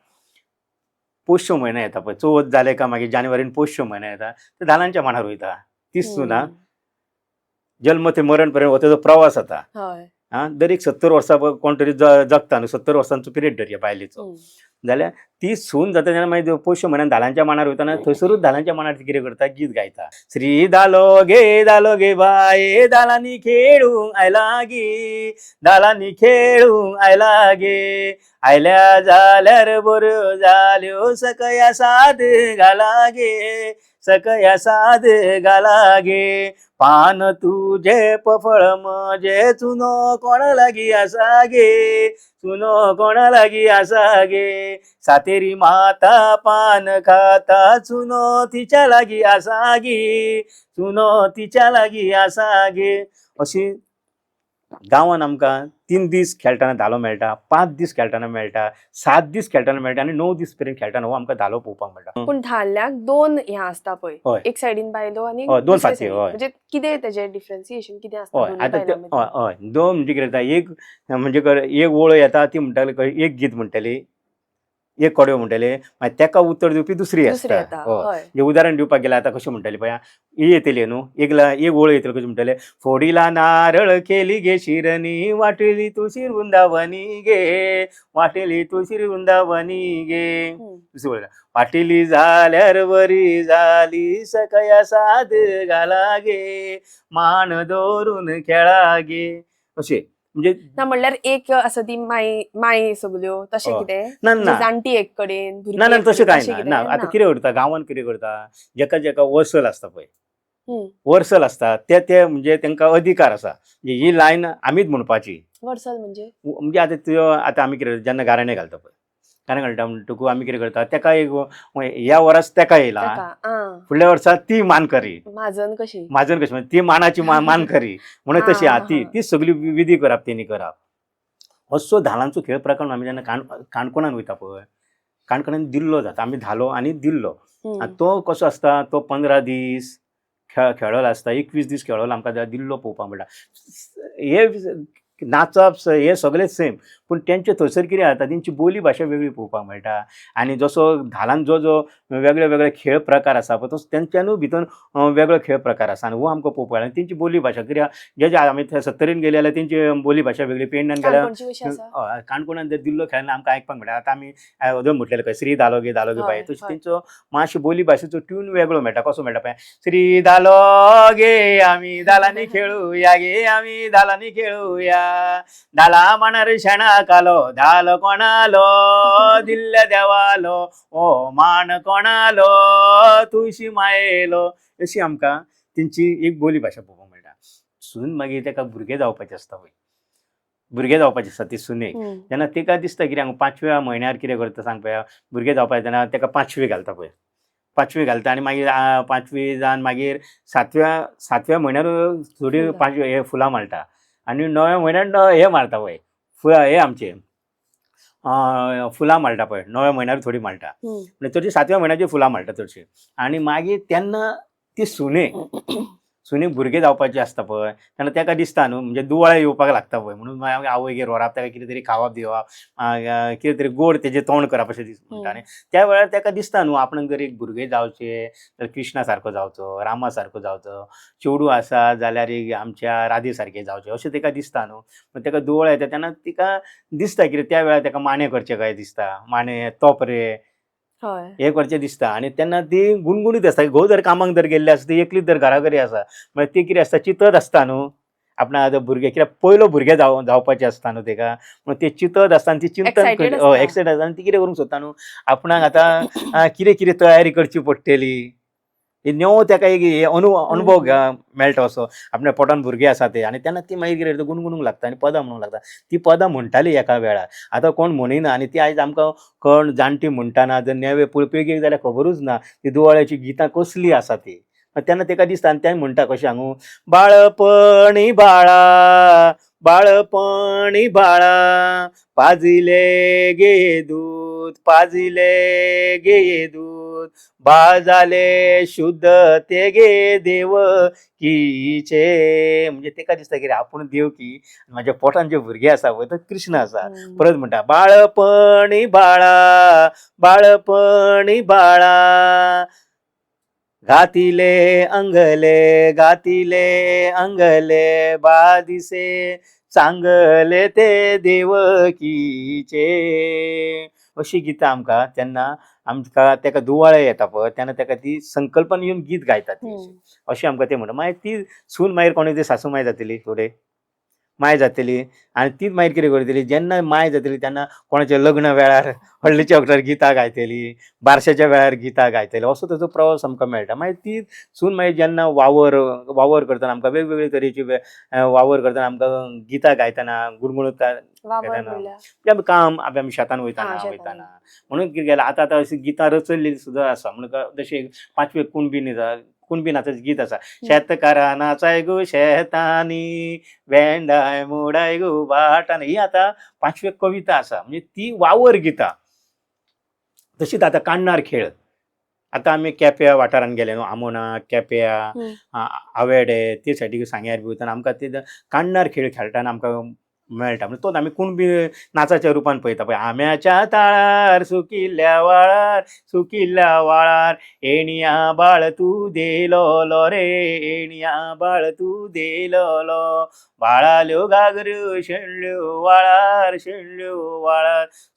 पोश्यो म्हयनो येता पळय चवथ जाले काय मागीर जानेवारीन पोश्यो म्हयनो येता ते धालांच्या मांडार वयता. ती सून जल्म ते मरण पर्यंत हो तेजो प्रवास जाता. दर एक 70 वर्सां कोण तरी जगता न्हू 70 वर्सांचो पिरियड धरया बायलेचो जाल्यार ती सून जाता तेन्ना मागीर पोश्यो म्हयन्यान धालांच्या मांडार वयतना थंयसरूच धालांच्या मांडार ती कितें करता गीत गायता. श्री धालो गे बाये धालांनी खेळूंक आयला गे धालांनी खेळूंक आयला गे आयल्या जाल्यार बऱ्यो जाल्यो सकया साद घाला गे सकया साद गाला गे पान तुझे पफळ मजे चुनो कोण लागी असा गे चुनो कोण लागी असा गे सातेरी माता पान खाता चुनो तिच्या लागी असा गे चुनो तिच्या लागी असा गे अशी गांवांत आमकां 3 दीस खेळटाना धालो मेळटा 5 दीस खेळटाना मेळटा 7 दीस खेळटाना मेळटा आनी 9 दीस पर्यंत खेळटाना हो आमकां धालो पळोवपाक मेळटा पण धाल्याक दोन ह्या असता पळय हय एक सायडीन बायलो आणि हय, दोन दुसरे फाटी, सायडीन. हय. म्हणजे कितें तेजे डिफरन्सिएशन कितें असता हय दोन्ही आतां ते बायलां हय मदीं? हय दोन म्हणजे कितें जाता एक म्हणजे एक ओळ येता ती म्हणटाली खंय एक गीत म्हणटली एक कडयो म्हणटले मागीर तेका उत्तर दिवपी दुसरी दुसरे आसता येता हय हय म्हणजे उदाहरण दिवपाक गेल्यार आतां कशें म्हणटली पळय ही येतली न्हू एक ओळ येतली कशें म्हणटले फोडिला नारळ केली गे शिरणी वाटली तुळशी वृंदावनी गे वाटली तुळशी वृंदावनी गे हम्म. दुसरी ओळ वाटली जाल्यार बरी झाली सकया साद घाला गे मान दवरून खेळा गे अशें म्हणजे ना म्हणल्यार एक असं ती माय सगल्यो तशें हय. कितें ना म्हणजे ना जाणटी एक कडेन भुरगीं ना ना एक तशें कडेन कांय तशें ना कितें ना आतां कितें करता गांवांत कितें करता जेका जेका वर्सल आसता पळय हम्म. वर्सल आसता ते म्हणजे तांकां अधिकार आसा म्हणजे ही लायन आमीच म्हणपाची वर्सल म्हणजे म्हणजे आतां आमी कितें जेन्ना गाराणें घालता पळय गाराणें घालता म्हणटकूच आमी कितें करता तेका एक ह्या वर्स तेका येयला ताका फुडल्या वर्सा ती मानकरी म्हाजन कशी माजन कशी ती मानाची मानकरी म्हणून तशी आहा ती सगळी विधी करप तेणी करप असो धालांचो खेळ प्रकार आमी जेन्ना काणकोणान वयता पळय काणकोणान दिल्लो जाता आमी धालो आनी दिल्लो आनी तो कसो आसता तो 15 दीस खेळल आसता 21 दीस खेळल आमकां दिल्लो पळोवपाक मेळटा हे नाचप हे सगळे सेम पूण तेंचे थंयसर कितें जाता तेंची बोली भाशा वेगळी पळोवपाक मेळटा आनी जसो धालांत जो वेगळे वेगळे खेळ प्रकार आसा पळय तसो तेंच्यानूय भितर वेगळो खेळ प्रकार आसा आनी हो आमकां पळोवपाक मेळटा तेंची बोली भाशा कित्याक जे आमी सत्तरीन गेले जाल्यार तेंची बोली भाशा वेगळी पेडण्यान काणकोणची कशी आसा गेल्यार काणकोणान जर दिल्लो खेळना आमकां आयकपाक मेळटा आतां आमी अदो म्हटलेलें खंय श्री धालो गे बाय तशी हय. तेंचो मातशी बोली भाशेचो ट्यून वेगळो मेळटा कसो मेळटा पळय श्री धालो गे आमी धालांनी खेळुया गे आमी धालांनी खेळुया धाला मांडार शेणा कालो धाल कोणालो दिल्ल्या देवालो ओ मान कोणालो तुळशी मायेलो अशी आमकां तेंची एक बोली भाशा पळोवपाक मेळटा सून मागीर तेका भुरगें जावपाचें आसता पळय भुरगें जावपाचें आसता ती सुनेक जेन्ना तिका दिसता कितें 5व्या म्हयन्यार कितें करता सांग पळय भुरगें जावपाचें तेन्ना तेका 5वी घालता पळय 5वी घालता आनी मागीर 5वी जावन मागीर 7व्या म्हयन्यार थोडी 5 हे फुलां माळटा आनी 9व्या म्हयन्यार हे मारता पळय फुलां हे आमचे फुलां माळटा पळय 9व्या म्हयन्यार थोडी माळटा म्हणजे चडशी 7व्या म्हयन्याची फुलां माळटा चडशी आनी मागीर तेन्ना ती सुनेक भुरगें जावपाचें आसता पळय तेन्ना तेका दिसता न्हू म्हणजे दुवाळे येवपाक लागता पळय म्हणून मागीर आवयगेर व्हरप तेका कितें तरी खावप दिवप कितें तरी गोड तेजें तोंड करप अशें म्हणटा आनी त्या वेळार तेका दिसता न्हू आपणाक जर एक भुरगें जावचें जाल्यार कृष्णा सारको जावचो रामा सारको जावचो चेडूं आसा जाल्यार एक आमच्या राधे सारकें जावचें अशें तेका दिसता न्हू पूण तेका दुवळ येता तेन्ना तिका दिसता कितें त्या वेळार तेका माणे करचे काय दिसता माणे तोपरे हे करचें दिसता आनी तेन्ना ती गुणगुणीत आसता घोव जर कामाक जर गेल्ले आसता ती एकलीच जर घरा करी आसा मागीर ती कितें आसता चिंतत आसता न्हू आपणा आतां भुरगें कित्याक पयलो भुरगें जावपाचें आसता न्हू तेका म्हणून ते चिंतत आसता आनी ती चिंतन Excited आसता. एक्सायटेड आसता आनी ती कितें करूंक सोदता न्हू आपणाक आतां कितें कितें तयारी करची पडटली हे नेवो तेका एक अनुभव मेळटा असो आपल्या पोटान भुरगें आसा ते आनी तेन्ना ती मागीर कितें करता गुणगुणूंक लागता आनी पदां म्हणूंक लागता ती पदां म्हणटाली एका वेळार आतां कोण म्हणिना आनी ती आयज आमकां कोण जाणटी म्हणटाना जर नेवे पिळगेक जाल्यार खबरूच ना ती दुवाळ्याची गितां कसली आसा ती तेन्ना तेका दिसता आनी तें म्हणटा कशें सांगू बाळपणी बाळा बाळपणी बाळा पाजिले गे दूध पाजिले गे दूध बाळ झाले शुद्ध ते गे देवकीचे म्हणजे तेका दिसता की आपूण देवकी माझ्या पोटान जे भुरगे आसा पळय तो कृष्ण आसा परत म्हणटा बाळपणी बाळा बाळपणी बाळा घातिले अंगले बाळ दिसे चांगले ते देवकीचे अशी गितां आमकां तेन्ना आमकां तेका दुवाळे येता पळय तेन्ना तेका ती संकल्पना येवन गीत गायता ती अशी आमकां ते म्हणटा मागीर ती सून मागीर कोणी ती सासूमाय जातली फुडें माय जातली आनी तीच मागीर कितें करतली जेन्ना माय जातली तेन्ना कोणाच्या लग्न वेळार हळदीच्या वखदार गितां गायतली, बारशाच्या वेळार गितां गायतली, असो ताचो प्रवास आमकां मेळटा. मागीर ती सून मागीर जेन्ना वावर करतना आमकां वेगवेगळे तरेची वावर करतना आमकां गितां गायतना गुणगुणता वावर गायतना म्हणल्यार म्हणजे आमी काम आमी शेतान वयताना शेतान वयताना म्हणून कितें केलां आतां अशीं गितां रचयल्ली सुद्दां आसा. म्हणून जशें पांचवे कुणबी नाचाचें गीत आसा. शेतकारा नाचाय गो शेतानी भेंडाय मोडाय गो भाटान, ही आतां पांचवे कविता आसा. म्हणजे ती वावर गितां. तशीच आतां काण्णार खेळ. आतां आमी केप्यां वाठारान गेले न्हू, आमोणा, केप्यां, आवेडे ते सायडीक सांग्यार बी वयताना आमकां ते काण्णार खेळ खेळटाना आमकां मेळटा. म्हणजे तोच आमी कुणबी नाचाच्या रुपान पळयता पळय. आम्याच्या ताळार सुकिल्ल्या वाळार येणया बाळ तूं देलोलो रे, येणया बाळ तूं देलोलो, बाळाल्यो घागऱ्यो शेणल्यो वाळार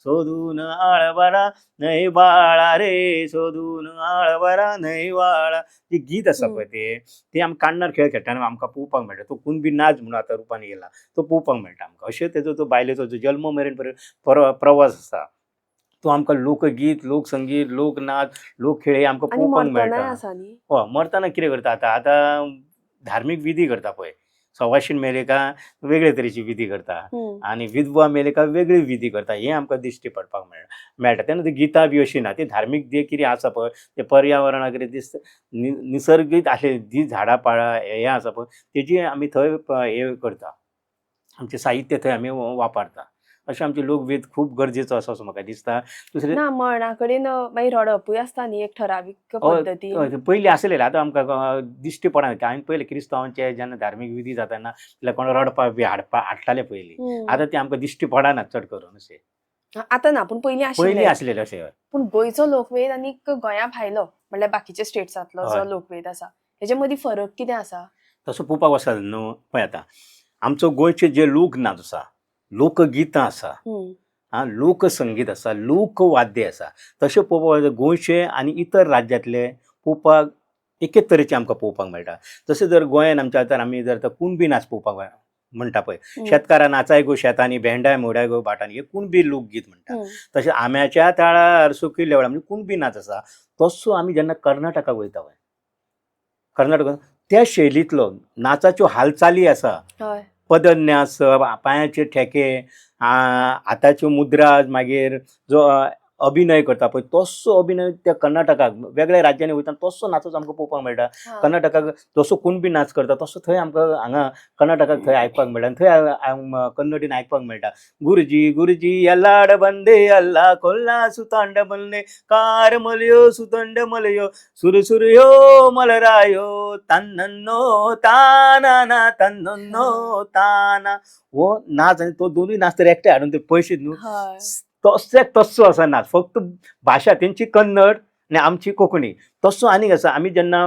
सोदून आळवरा न्हय बाळा रे, सोदून आळवरा न्हय बाळा. जे गीत आसा पळय ते आमी काण्णार खेळ खेळटाना आमकां पळोवपाक मेळटा. तो कुणबी नाच म्हणून आतां रुपान येयला, तो पळोवपाक मेळटा आमकां. अशें तेजो तो बायलेचो जो जल्म मेरेन प्रवास आसा तो आमकां लोकगीत, लोकसंगीत, लोकनाच, लोकखेळ हे आमकां आणि पळोवपाक मरतनाय मेळटा. आसा न्ही. मरतना कितें करता आतां धार्मीक विधी करता पळय. सवाशीण मेले का वेगळे तरेची विधी करता आनी विधवा मेले का वेगळी विधी करता. हें आमकां दिश्टी पडपाक मेळटा. तेन्ना ती गितां बी अशीं ना, ती धार्मीक जे कितें आसा पळय ते पर्यावरणाक कितें दिसता निसर्गीत आसलेली जी झाडां पाळां हें आसा पळय तेजी आमी थंय हें करता. आमचें साहित्य थंय आमी वापरता. अशें आमचे लोकवेद खूब गरजेचो आसा असो म्हाका दिसता. दुसरें ना मरणा कडेन मागीर रडपूय आसता न्ही एक ठरावीक पद्दतीन. पयलीं आसलेलें, आतां आमकां दिश्टी पडना. हांवें पयलें क्रिस्तांवांचे जेन्ना धार्मीक विधी जाताना जाल्यार कोण रडपाक बी हाडटाले पयलीं. आतां तें आमकां दिश्टी पडना चड करून अशें. आतां ना, पूण पयलीं आसलेलें अशें. पूण गोंयचो लोकवेद आनी गोंया भायलो म्हणल्यार बाकीच्या स्टेट्सांतलो जो लोकवेद आसा हेजे मदीं फरक कितें आसा? तसो पळोवपाक वचत न्हू पळय आतां आमचो गोंयचे जे लोकनाच आसा, लोकगितां आसा, लोकसंगीत आसा, लोकवाद्य आसा, तशें पळोवपाक गोंयचे आनी इतर राज्यांतले पळोवपाक एकेच तरेचे आमकां पळोवपाक मेळटा. जशें जर गोंयान आमच्या आतां आमी जर कुणबी नाच पळोवपाक म्हणटा पळय, शेतकारा नाचाय गो शेतांनी भेंडाय मोडाय गो भाटांनी, हे कुणबी लोकगीत म्हणटा. तशें आम्याच्या ताळार सुकिल्ल्या वेळार म्हणजे कुणबी नाच आसा. तसो आमी जेन्ना कर्नाटकाक वयता पळय, कर्नाटकान त्या शैलींतलो नाचाच्यो हालचाली आसा, पदन्यास, पांयाचे ठेके, हाताच्यो मुद्रा, मागीर जो अभिनय करता पळय तसो अभिनय त्या कर्नाटकाक वेगळ्या राज्यांनी वयता तसो नाचच आमकां पळोवपाक मेळटा. कर्नाटकाक जसो कुणबी नाच करता तसो थंय आमकां हांगा कर्नाटकाक थंय आयकपाक मेळटा. थंय कन्नडीन आयकपाक मेळटा. गुरुजी गुरुजी अल्लाड बंदे अल्ला कोल्ला सुतांड बल्ले कार मलयो सुतंड मलयो सुर सुरयो मलरायो तन्नन्नो ताना तन्नन्नो ताना. हो नाच आनी तो दोनूय नाच तर एकटे हाडून ते पयशे न्हू, तसो आसा नाच. फक्त भाशा तेंची कन्नड आनी आमची कोंकणी. तसो आनीक आसा. आमी जेन्ना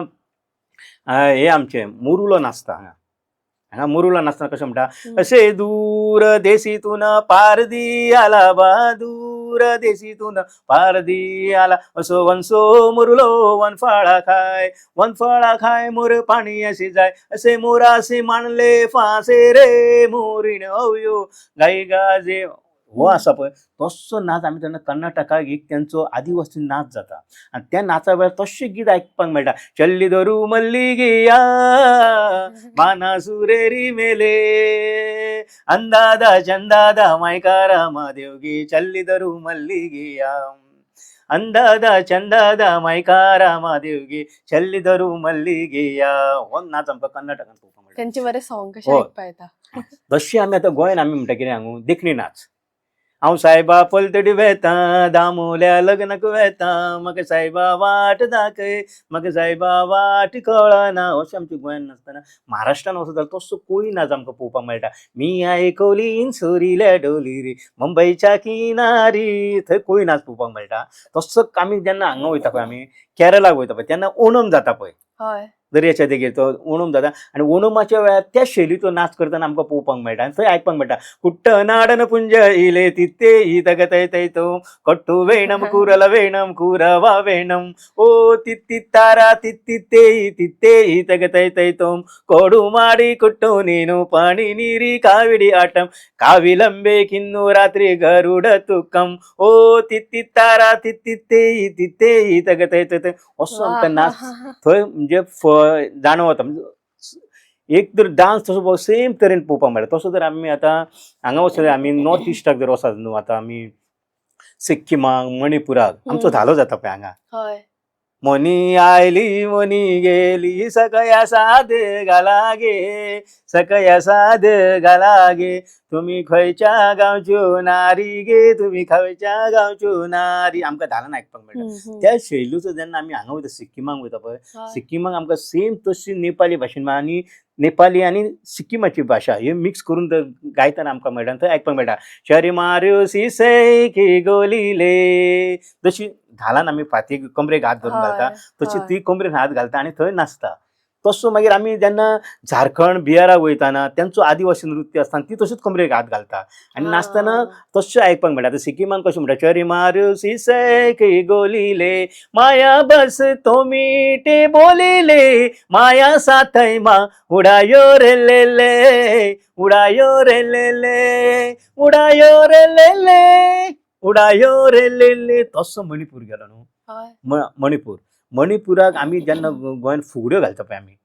हे आमचे मुरुलो नाचता हांगा मुरुलो नाचतना कशें म्हणटा, अशे दूर देशीतून पारदी आला बहादूर देशीतून पारदी आला, असो वंसो मुरुलो वनफळा खाय मोर पाणी असे जाय, असे मोरासे मांडले फासे रे मोरीण अवयो गाई गाजे. हो आसा पळय तसो नाच आमी तेन्ना कर्नाटकाक एक तेंचो आदिवासी नाच जाता आनी त्या नाचा वेळार तशें गीत आयकपाक मेळटा. चल्ली धरू मल्लिगिया बाना सुरेरी मेले अंदादा चंदादा मायकारा महादेवगी चल्ली धरू मल्लिगिया अंदादा चंदादा मायकारा महादेवगी चल्ली धरू मल्लिगिया. हो नाच आमकां कर्नाटकान पळोवपाक मेळटा. त्यांचे बरे सॉंग कशे आयकपा येता. जशें आमी आतां गोंयान आमी म्हणटा कितें हांगू देखणी नाच. हांव सायबा पलतडी वेता दामोल्या लग्नाक वेता, म्हाका सायबा वाट दाखय, म्हाका सायबा वाट कळना. अशें आमच्या गोंयान नाचतना महाराष्ट्रान वचत जाल्यार तसो कोळी नाच आमकां पळोवपाक मेळटा. मी आयकलीन सोरिल्या डोली रे मुंबयच्या किनारी, थंय कोळी नाच पळोवपाक मेळटा. तसो आमी जेन्ना हांगा वयता पळय आमी केरळाक वयता पळय तेन्ना ओणम जाता पळय, हय दर्याच्या देगेर तो ओणम जाता आनी ओणमाच्या वेळार त्या शैलीचो नाच करतना आमकां पळोवपाक मेळटा आनी थंय आयकपाक मेळटा. कुट्टनाडन पुंज इले तित्ते ईतग तै तै तो कट्टू वेणम कुरल वेणम कुरवा वेणम ओ तित्तित्तारा तित्तित्ते तित्ते ईतग तै तै तोम कोडू माडी कुट्टू नीनु पाणी नीरी काविडी आटम काविलंबे किन्नु रात्री गरुड तुकम ओ तित्तित्तारा तित्तित्ते तित्ते ईतग तै तै असो आमकां नाच थंय म्हणजे जाणवता. म्हणजे एक तर डान्स तसो सेम तरेन पळोवपाक मेळटा. तसो जर आमी आतां हांगा वचत आमी नॉर्थ इस्टाक जर वचत न्हू, आतां आमी सिक्किमाक मणिपुराक आमचो धालो जाता पळय हांगा. हय मनी आयली मनी गेली सकया साद घाला गे सकया साद घाला गे तुम्ही खंयच्या गांवच्यो नारी गे तुम्ही खंयच्या गांवच्यो नारी आमकां धालान आयकपाक मेळटा. त्या शैलीचो जेन्ना आमी हांगा वयता सिक्किमाक वयता पळय, सिक्किमाक आमकां सेम तशी नेपाली भाशेन आनी नेपाली आनी सिक्किमाची भाशा हे मिक्स करून गायतना आमकां मेळटा. थंय आयकपाक मेळटा शरी मार्यो सिसै की गोलीले, जशी धालान आमी फाटीक कमरेक हात धरून घालता तशी ती कमरेक हात घालता आनी थंय नाचता. तसो मागीर आमी जेन्ना झारखंड बिहाराक वयताना तेंचो आदिवासी नृत्य आसता ती तशीच कमरेक हात घालता आनी नाचतना तशें आयकपाक मेळटा. आतां सिक्किमान कशें म्हणटा शरी मार्यो सिसै की गोलीले माया बस तो मीठे बोलीले माया साथै मा उडायो रे ले उडायो रे ले उडायो रे ले उडायो रे ले. तसो मणिपूर गेलो न्हू. मणिपुराक आमी जेन्ना गोंयान फुगड्यो घालता पळय आमी,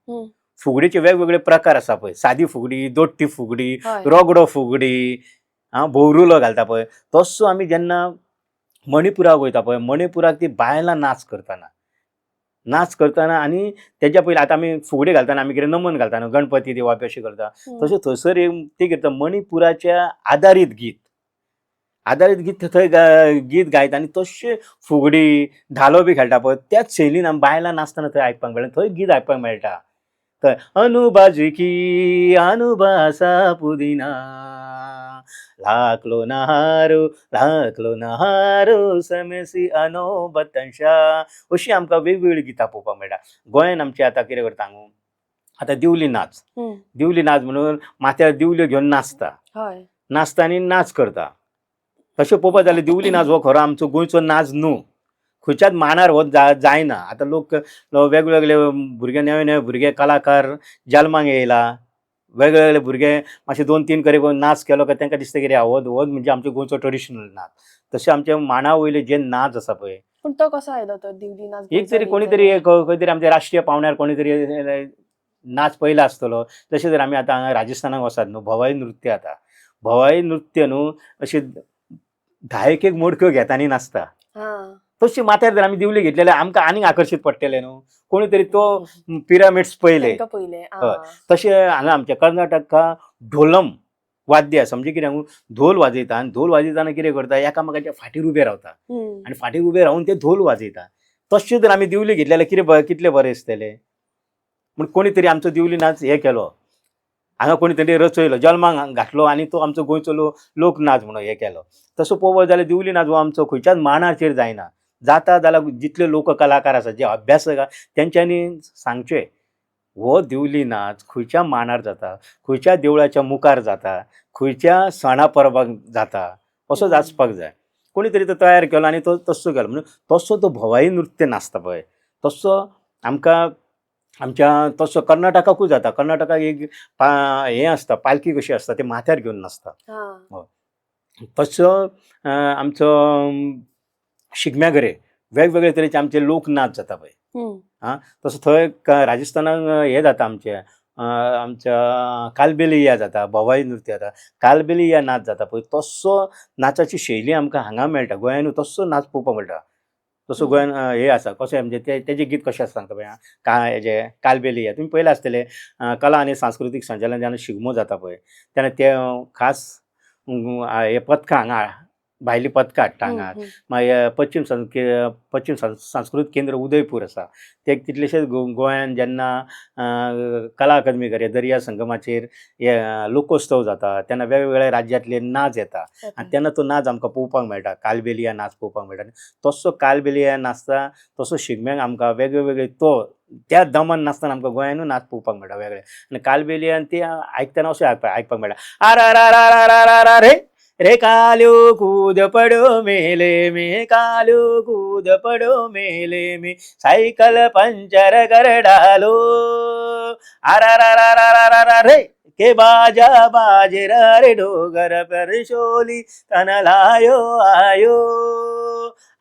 फुगडीचे वेगवेगळे प्रकार आसा पळय. सादी फुगडी, दोट्टी फुगडी, रोगडो फुगडी, भोवरुलो घालता पळय. तसो आमी जेन्ना मणिपुराक वयता पळय, मणिपुराक ती बायलां नाच करतना आनी तेज्या पयलीं आतां आमी फुगडी घालतना आमी कितें नमन घालता न्हू, गणपती देवा बी अशें करता. तशें थंयसर ती करता मणिपुराच्या आदारीत गीत थंय गीत गायता आनी तशें फुगडी धालो बी खेळटा पळय त्याच शैलीन आमी बायलां नाचतना थंय आयकपाक मेळटा. थंय गीत आयकपाक मेळटा. थंय अनुबाजुकी अनुबासा पुदिना लाखलो नहारो समेसी अनो बतनशा अशीं आमकां वेगवेगळीं गितां पळोवपाक मेळटा. गोंयान आमचें आतां कितें करता हांगू आतां दिवली नाच म्हणून माथ्यार दिवल्यो घेवन नाचता आनी नाच करता. तशें पळोवपाक जाल्यार दिवली नाच हो खरो आमचो गोंयचो नाच न्हू. खंयच्याच मांडार हो जायना. आतां लोक वेगवेगळे भुरगे नवे भुरगे कलाकार जल्माक येयला. वेगवेगळे भुरगे मातशे 2-3 करी नाच केलो काय तांकां दिसता कितें हो म्हणजे आमचो गोंयचो ट्रेडिशनल नाच. तशें आमचे मांडा वयले जे नाच आसा पळय, पूण तो कसो आयलो तो दिवली नाच? एक तरी कोणी तरी खंय तरी आमच्या राष्ट्रीय पावण्यार कोणी तरी नाच पयला आसतलो. जशें जर आमी आतां हांगा राजस्थानाक वसात न्हू, भवाई नृत्य आतां भवाई नृत्य न्हू अशें 10-1 मोडक्यो घेता आनी नाचता. तशी माथ्यार जर आमी दिवली घेतली जाल्यार आमकां आनीक आकर्शीत पडटले न्हू. कोणी तरी तो पिरामिड्स पयले. तशें हांगा आमच्या कर्नाटका ढोलम वाद्य आसा. म्हणजे कितें धोल वाजयता आनी धोल वाजयतना कितें करता एकामेकाच्या फाटीर उबे रावता आनी फाटीर उबे रावन ते धोल वाजयता. तशें जर आमी दिवली घेतली जाल्यार कितले बरें दिसतले. म्हण कोणी तरी आमचो दिवली नाच हे केलो, हांगा कोणी तरी रचयलो, जल्माक घातलो आनी तो आमचो गोंयचो लोक नाच म्हणून हे केलो. तसो पळोवपाक जाल्यार दिवली नाच हो आमचो खंयच्याच मांडाचेर जायना. जाता जाल्यार जितले लोक कलाकार आसा जे अभ्यासक तेंच्यांनी सांगचें हो दिवली नाच खंयच्या मांडार जाता, खंयच्या देवळाच्या मुखार जाता, खंयच्या सणा परबाक जाता, असो आसपाक जाय. कोणी तरी तो तयार केलो आनी तो तसो केलो. म्हणजे तसो तो भवाई नृत्य नाचता पळय तसो आमकां आमच्या तसो कर्नाटकाकूय जाता. कर्नाटकाक एक हें आसता पालखी कशी आसता ते माथ्यार घेवन नाचता. तसो आमचो शिगम्या घरे वेगवेगळे तरेचे आमचे लोक नाच जाता पळय. तसो थंय राजस्थानाक हें जाता आमच्या कालबेलिया जाता, भवाई नृत्य जाता, कालबेलिया नाच जाता पळय तसो नाचाची शैली आमकां हांगा मेळटा. गोंयानूय तसो नाच पळोवपाक मेळटा. तसो गोंयान हे आसा कशें म्हणजे तेजे गीत कशें आसा सांगता पळय हेजे कालबेलिया तुमी पळयलां आसतलें. कला आनी सांस्कृतीक संचालन जेन्ना शिगमो जाता पळय तेन्ना ते खास हे पथकां हांगा भायली पथकां हाडटा हम्म, हांगा. हम्म. मागीर पश्चिम सांस्कृतीक केंद्र उदयपूर आसा. ते कितलेशेच गोंयान जेन्ना कला अकादमी घरे दर्या संगमाचेर हे लोकोत्सव जाता तेन्ना वेगवेगळ्या राज्यांतले नाच येता आनी तेन्ना तो नाच आमकां पळोवपाक मेळटा. कालबेलिया नाच पळोवपाक मेळटा. तसो कालबेलिया नाचता तसो शिगम्याक आमकां वेगवेगळे त्या दमान नाचतना आमकां गोंयानूय नाच पळोवपाक मेळटा वेगळे. आनी कालबेलियान ते आयकतना अशें आयकपाक मेळटा. आरा रे रे काल्यो कूद पडो मेले में काल्यो कूद पडो मेले में साइकिल पंचर कर डालो आरा रे के बाजा बाजे रे डोगर पर शोली तन लायो आयो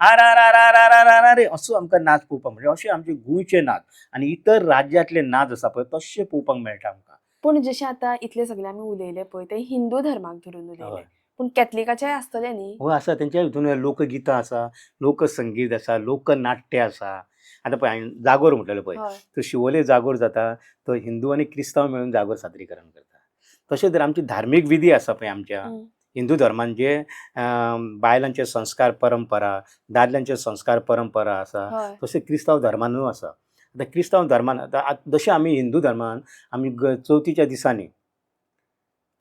आरा रे असो आमकां नाच पळोवपाक मेळटा. अशे आमचे गोंयचे नाच आनी इतर राज्यांतले नाच आसा पळय तशे पळोवपाक मेळटा आमकां. पूण जशें आतां इतले सगळे आमी उलयले पळय ते हिंदू धर्माक धरून हय. उलयले. पूण कॅथलिकाचेय आसतले न्ही? हो आसा. तेंच्या हितून लोकगितां आसा, लोकसंगीत आसा, लोकनाट्य आसा. आतां पळय हांवें जागोर म्हटलेलो पळय. हय. तो शिवोले जागोर जाता तो हिंदू आनी क्रिस्तांव मेळून जागोर सादरीकरण करता. तशें तर आमची धार्मीक विधी आसा पळय आमच्या हम्म. हिंदू धर्मान जे बायलांचे संस्कार परंपरा, दादल्यांचे संस्कार परंपरा आसा हय. तशें क्रिस्तांव धर्मानूय आसा. आतां क्रिस्तांव धर्मान आतां जशें आमी हिंदू धर्मान आमी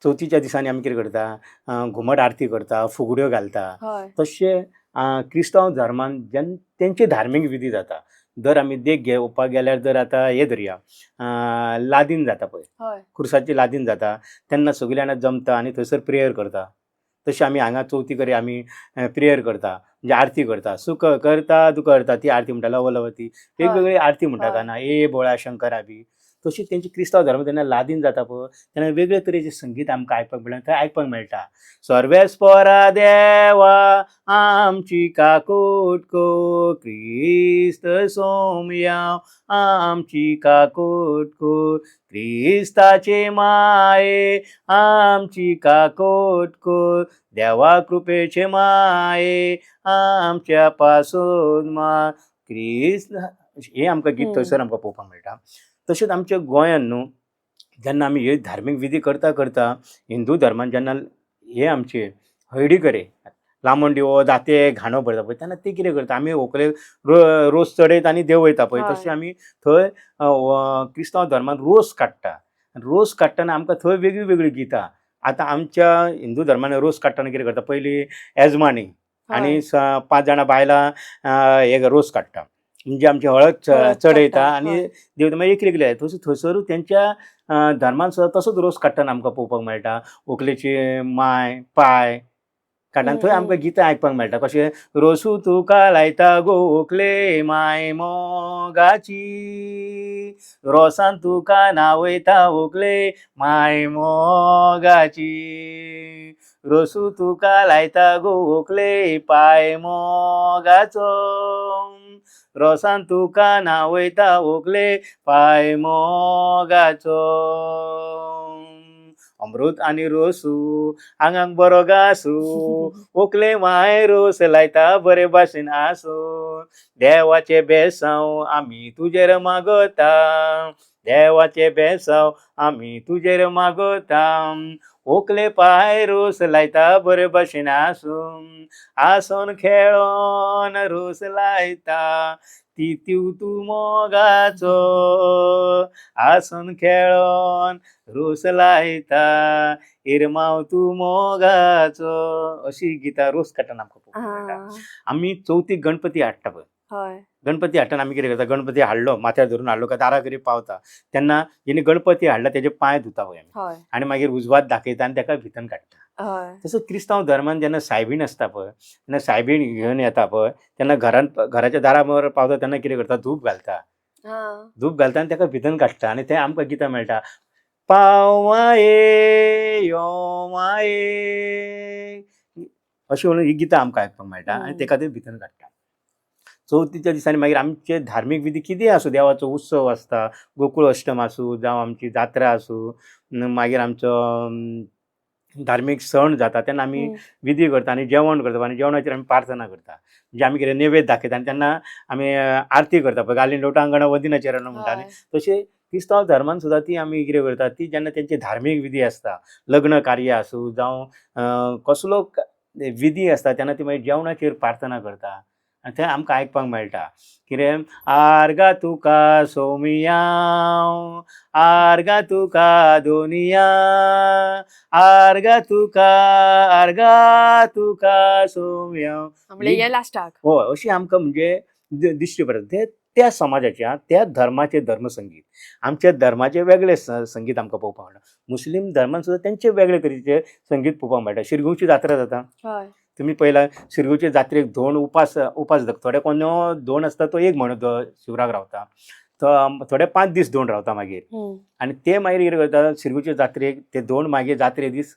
चवथीच्या दिसांनी आमी कितें करता घुमट आरती करता, फुगड्यो घालता. हय. तशें क्रिस्तांव धर्मान जेन्ना तेंचे धार्मीक विधी जाता. दर आमी देख घेवपाक गेल्यार जर आतां हे धरया लादीन जाता पळय. हय. खुर्साची लादीन जाता तेन्ना सगळीं जाणां जमता आनी थंयसर प्रेयर करता. तशें आमी हांगा चवथी आमी प्रेयर करता म्हणजे आरती करता. सुख करता दुख करता ती आरती म्हणटा लवलवती वेगवेगळी आरती म्हणटा हय. गाना ए बोळा शंकरा बी. तशी तेंची क्रिस्तांव धर्म तेन्ना लादीन जाता पळय तेन्ना वेगळे तरेचें संगीत आमकां आयकपाक मेळटा थंय आयकपाक मेळटा. सर्वेस्परा देवा आमची काकोटको क्रिस्त सोमया आमची काकोटको क्रिस्ताचे माये आमची काकोटको देवा कृपेचे माये आमच्या पासून मा क्रिस्त हे आमकां गीत थंयसर आमकां पळोवपाक मेळटा. तशेंच आमच्या गोंयान न्हू जेन्ना आमी हे धार्मीक विधी करता हिंदू धर्मान जेन्ना हे आमचे हळडी करे लामण दिवो जाते घाणो भरता पळय तेन्ना ते कितें करता आमी व्हंकलेक रोस चडयत आनी देव वयता पळय हय. तशें आमी थंय क्रिस्तांव धर्मान रोस काडटा. रोस काडटना आमकां थंय वेगळीं वेगळीं गितां. आतां आमच्या हिंदू धर्मान रोस काडटना कितें करता पयलीं येजमानी आनी 5 जाणां बायलां हे रोस काडटा म्हणजे आमची हळद चडयता काडटा. आनी हय. देव मागीर एकले थंयसरूच तेंच्या धर्मान सुद्दां तसोच रोस काडटना आमकां पळोवपाक मेळटा. व्हंकलेची माय पाय काडटना थंय आमकां गितां आयकपाक मेळटा. कशें रोसू तुका लायता गो व्हंकले माय मोगाची रोसान तुका नावयता व्हंकले माय मोगाची रोसू तुका लायता गो व्हंकले पाय मोगाचो रोसान तुका नावयता व्हंकले पाय मोगाचो अमृत आनी रोसू आंगाक बरो घासू व्हंकले माय रोस लायता बरे भाशेन आसूं देवाचे बेसांव आमी तुजेर मागता देवाचे बेसांव आमी तुजेर मागता व्हंकले पाय रोस लायता बरे भाशेन आसून खेळोन रोस लायता तितू तू मोगाचो आसून खेळोन रोस लायता इरमाव तू मोगाचो अशी गितां रोस काडटना आमकां पळोवपाक मेळटा. आमी चवथीक गणपती हाडटा पळय हय. गणपती हाडटना आमी कितें करता गणपती हाडलो माथ्यार धरून हाडलो काय दारा घरी पावता तेन्ना जेणी गणपती हाडला तेजे पांय धुता पळय आमी हय. आनी मागीर उजवात दाखयता आनी तेका भितन काडटा. हय. तसो क्रिस्तांव धर्मान जेन्ना सायबीण आसता पळय तेन्ना सायबीण घेवन येता पळय तेन्ना घराच्या दारा बरोबर पावता तेन्ना कितें करता धूप घालता. धूप घालता आनी तेका भितन काडटा आनी थंय आमकां गितां मेळटा. पाव माये यो माये अशी म्हणून ही गितां आमकां आयकपाक मेळटा आनी तेका ते भितन काडटा. चवथीच्या दिसांनी मागीर आमचे धार्मीक विधी कितें आसूं देवाचो उत्सव आसता गोकुळ अष्टम आसूं जावं आमची जात्रा आसूं मागीर आमचो धार्मीक सण जाता तेन्ना आमी विधी करता आनी जेवण करता आनी जेवणाचेर आमी प्रार्थना करता म्हणजे आमी कितें नैवेद्य दाखयता आनी तेन्ना आमी आरती करता पळय गाली लोटांगणा वदिनाचेर म्हणटा न्ही तशें क्रिस्तांव धर्मान सुद्दां ती आमी कितें करता ती जेन्ना तेंचे धार्मीक विधी आसता लग्न कार्य आसूं जावं कसलो विधी आसता तेन्ना ती मागीर जेवणाचेर प्रार्थना करता आनी थंय आमकां आयकपाक मेळटा कितें आर्गा तुका सोमिया आर्गा तुका दोनिया आर्गा तुका सोमिया म्हणजे हे लास्टाक हय अशी आमकां म्हणजे दिश्टी पडटा ते त्या समाजाच्या त्या धर्माचे धर्मसंगीत आमच्या धर्माचे वेगळे संगीत आमकां पळोवपाक मेळटा मुस्लीम धर्मान सुद्दां तेंचे वेगळे तरेचे संगीत पळोवपाक मेळटा शिरगांवची जात्रा जाता हय तुम्ही पहिला शिरगांवचे जात्रेक धोंड उपास जाता थोडे कोण धोंड आसता तो एक म्हयनो शिवराक रावता तो थोडे 5 दीस धोंड रावता मागीर आनी ते मागीर कितें करता शिरगांवचे जात्रेक ते धोंड मागीर जात्रे दीस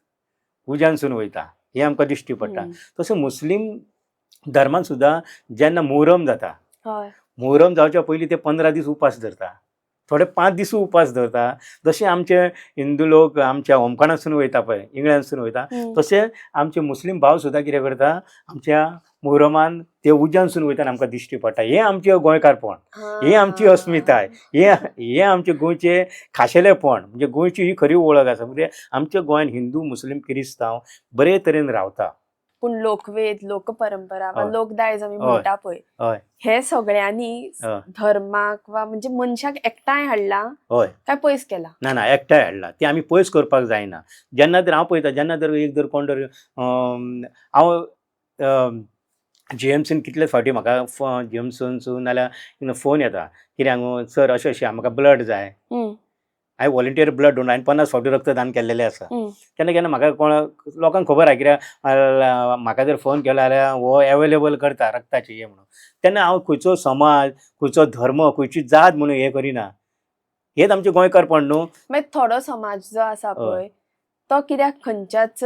उज्यानसून वयता हे आमकां दिश्टी पडटा तसो मुस्लीम धर्मान सुद्दां जेन्ना मोहरम जाता हय मोहरम जावच्या पयलीं ते 15 दीस उपास धरता थोडे 5 दीस उपास धरता जशे आमचे हिंदू लोक आमच्या होमखणासून वयता पळय इंगळ्यानसून वयता तशे आमचे मुस्लीम भाव सुद्दां कितें करता आमच्या मोहरमान ते उज्यानसून वयता आमकां दिश्टी पडटा हें आमचें गोंयकारपण ही आमची अस्मिताय हे आमचे गोंयचे खाशेलेपण म्हणजे गोंयची ही खरी वळख आसा म्हणजे आमच्या गोंयान हिंदू मुस्लीम क्रिस्तांव बरे तरेन रावता पूण लोकवेद लोकपरंपरा वा हय. लोकदायज आमी हय. म्हणटा पळय हय हे सगळ्यांनी हय. धर्माक वा म्हणजे मनशाक एकठांय हाडला हय काय पयस केला ना एकठांय हाडला ती आमी पयस करपाक जायना जेन्ना तर हांव पळयता जेन्ना तर एक जर कोण तर हांव जीएमसीन कितलेच फावटी म्हाका जीएमसीसून नाल्यार फोन येता कित्याक सर अशें अशें म्हाका ब्लड जाय हांवें वॉलंटियर ब्लड डोनर हांवें 50 फावटी रक्तदान केल्लेलें आसा केन्ना केन्ना म्हाका कोण लोकांक खबर आहा कित्याक म्हाका जर फोन केलो जाल्यार हो एवेलेबल करता रक्ताची हे म्हणून तेन्ना हांव खंयचो समाज खंयचो धर्म खंयची जात म्हणून हे करिना हेच आमचें गोंयकारपण न्हू मागीर थोडो समाज जो आसा पळय तो कित्याक खंयच्याच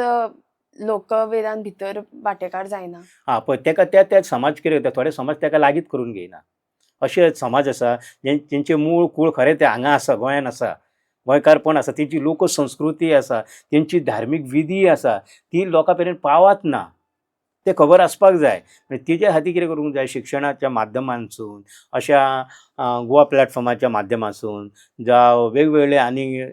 लोकवेदान भितर वांटेकार जायना हां पळय तेका त्या समाज कितें करता थोडे समाज तेका लागीत करून घेयना अशे समाज आसा जेंचे मूळ कूळ खरें ते हांगा आसा गोंयान आसा गोंयकारपण आसा तेंची लोकसंस्कृती आसा तेंची धार्मीक विधी आसा ती लोकां पर्यंत पावत ना ते खबर आसपाक जाय तेजे खातीर कितें करूंक जाय शिक्षणाच्या माध्यमांतसून अशा गोवा प्लॅटफॉर्माच्या माध्यमांतसून जावं वेगवेगळे आनी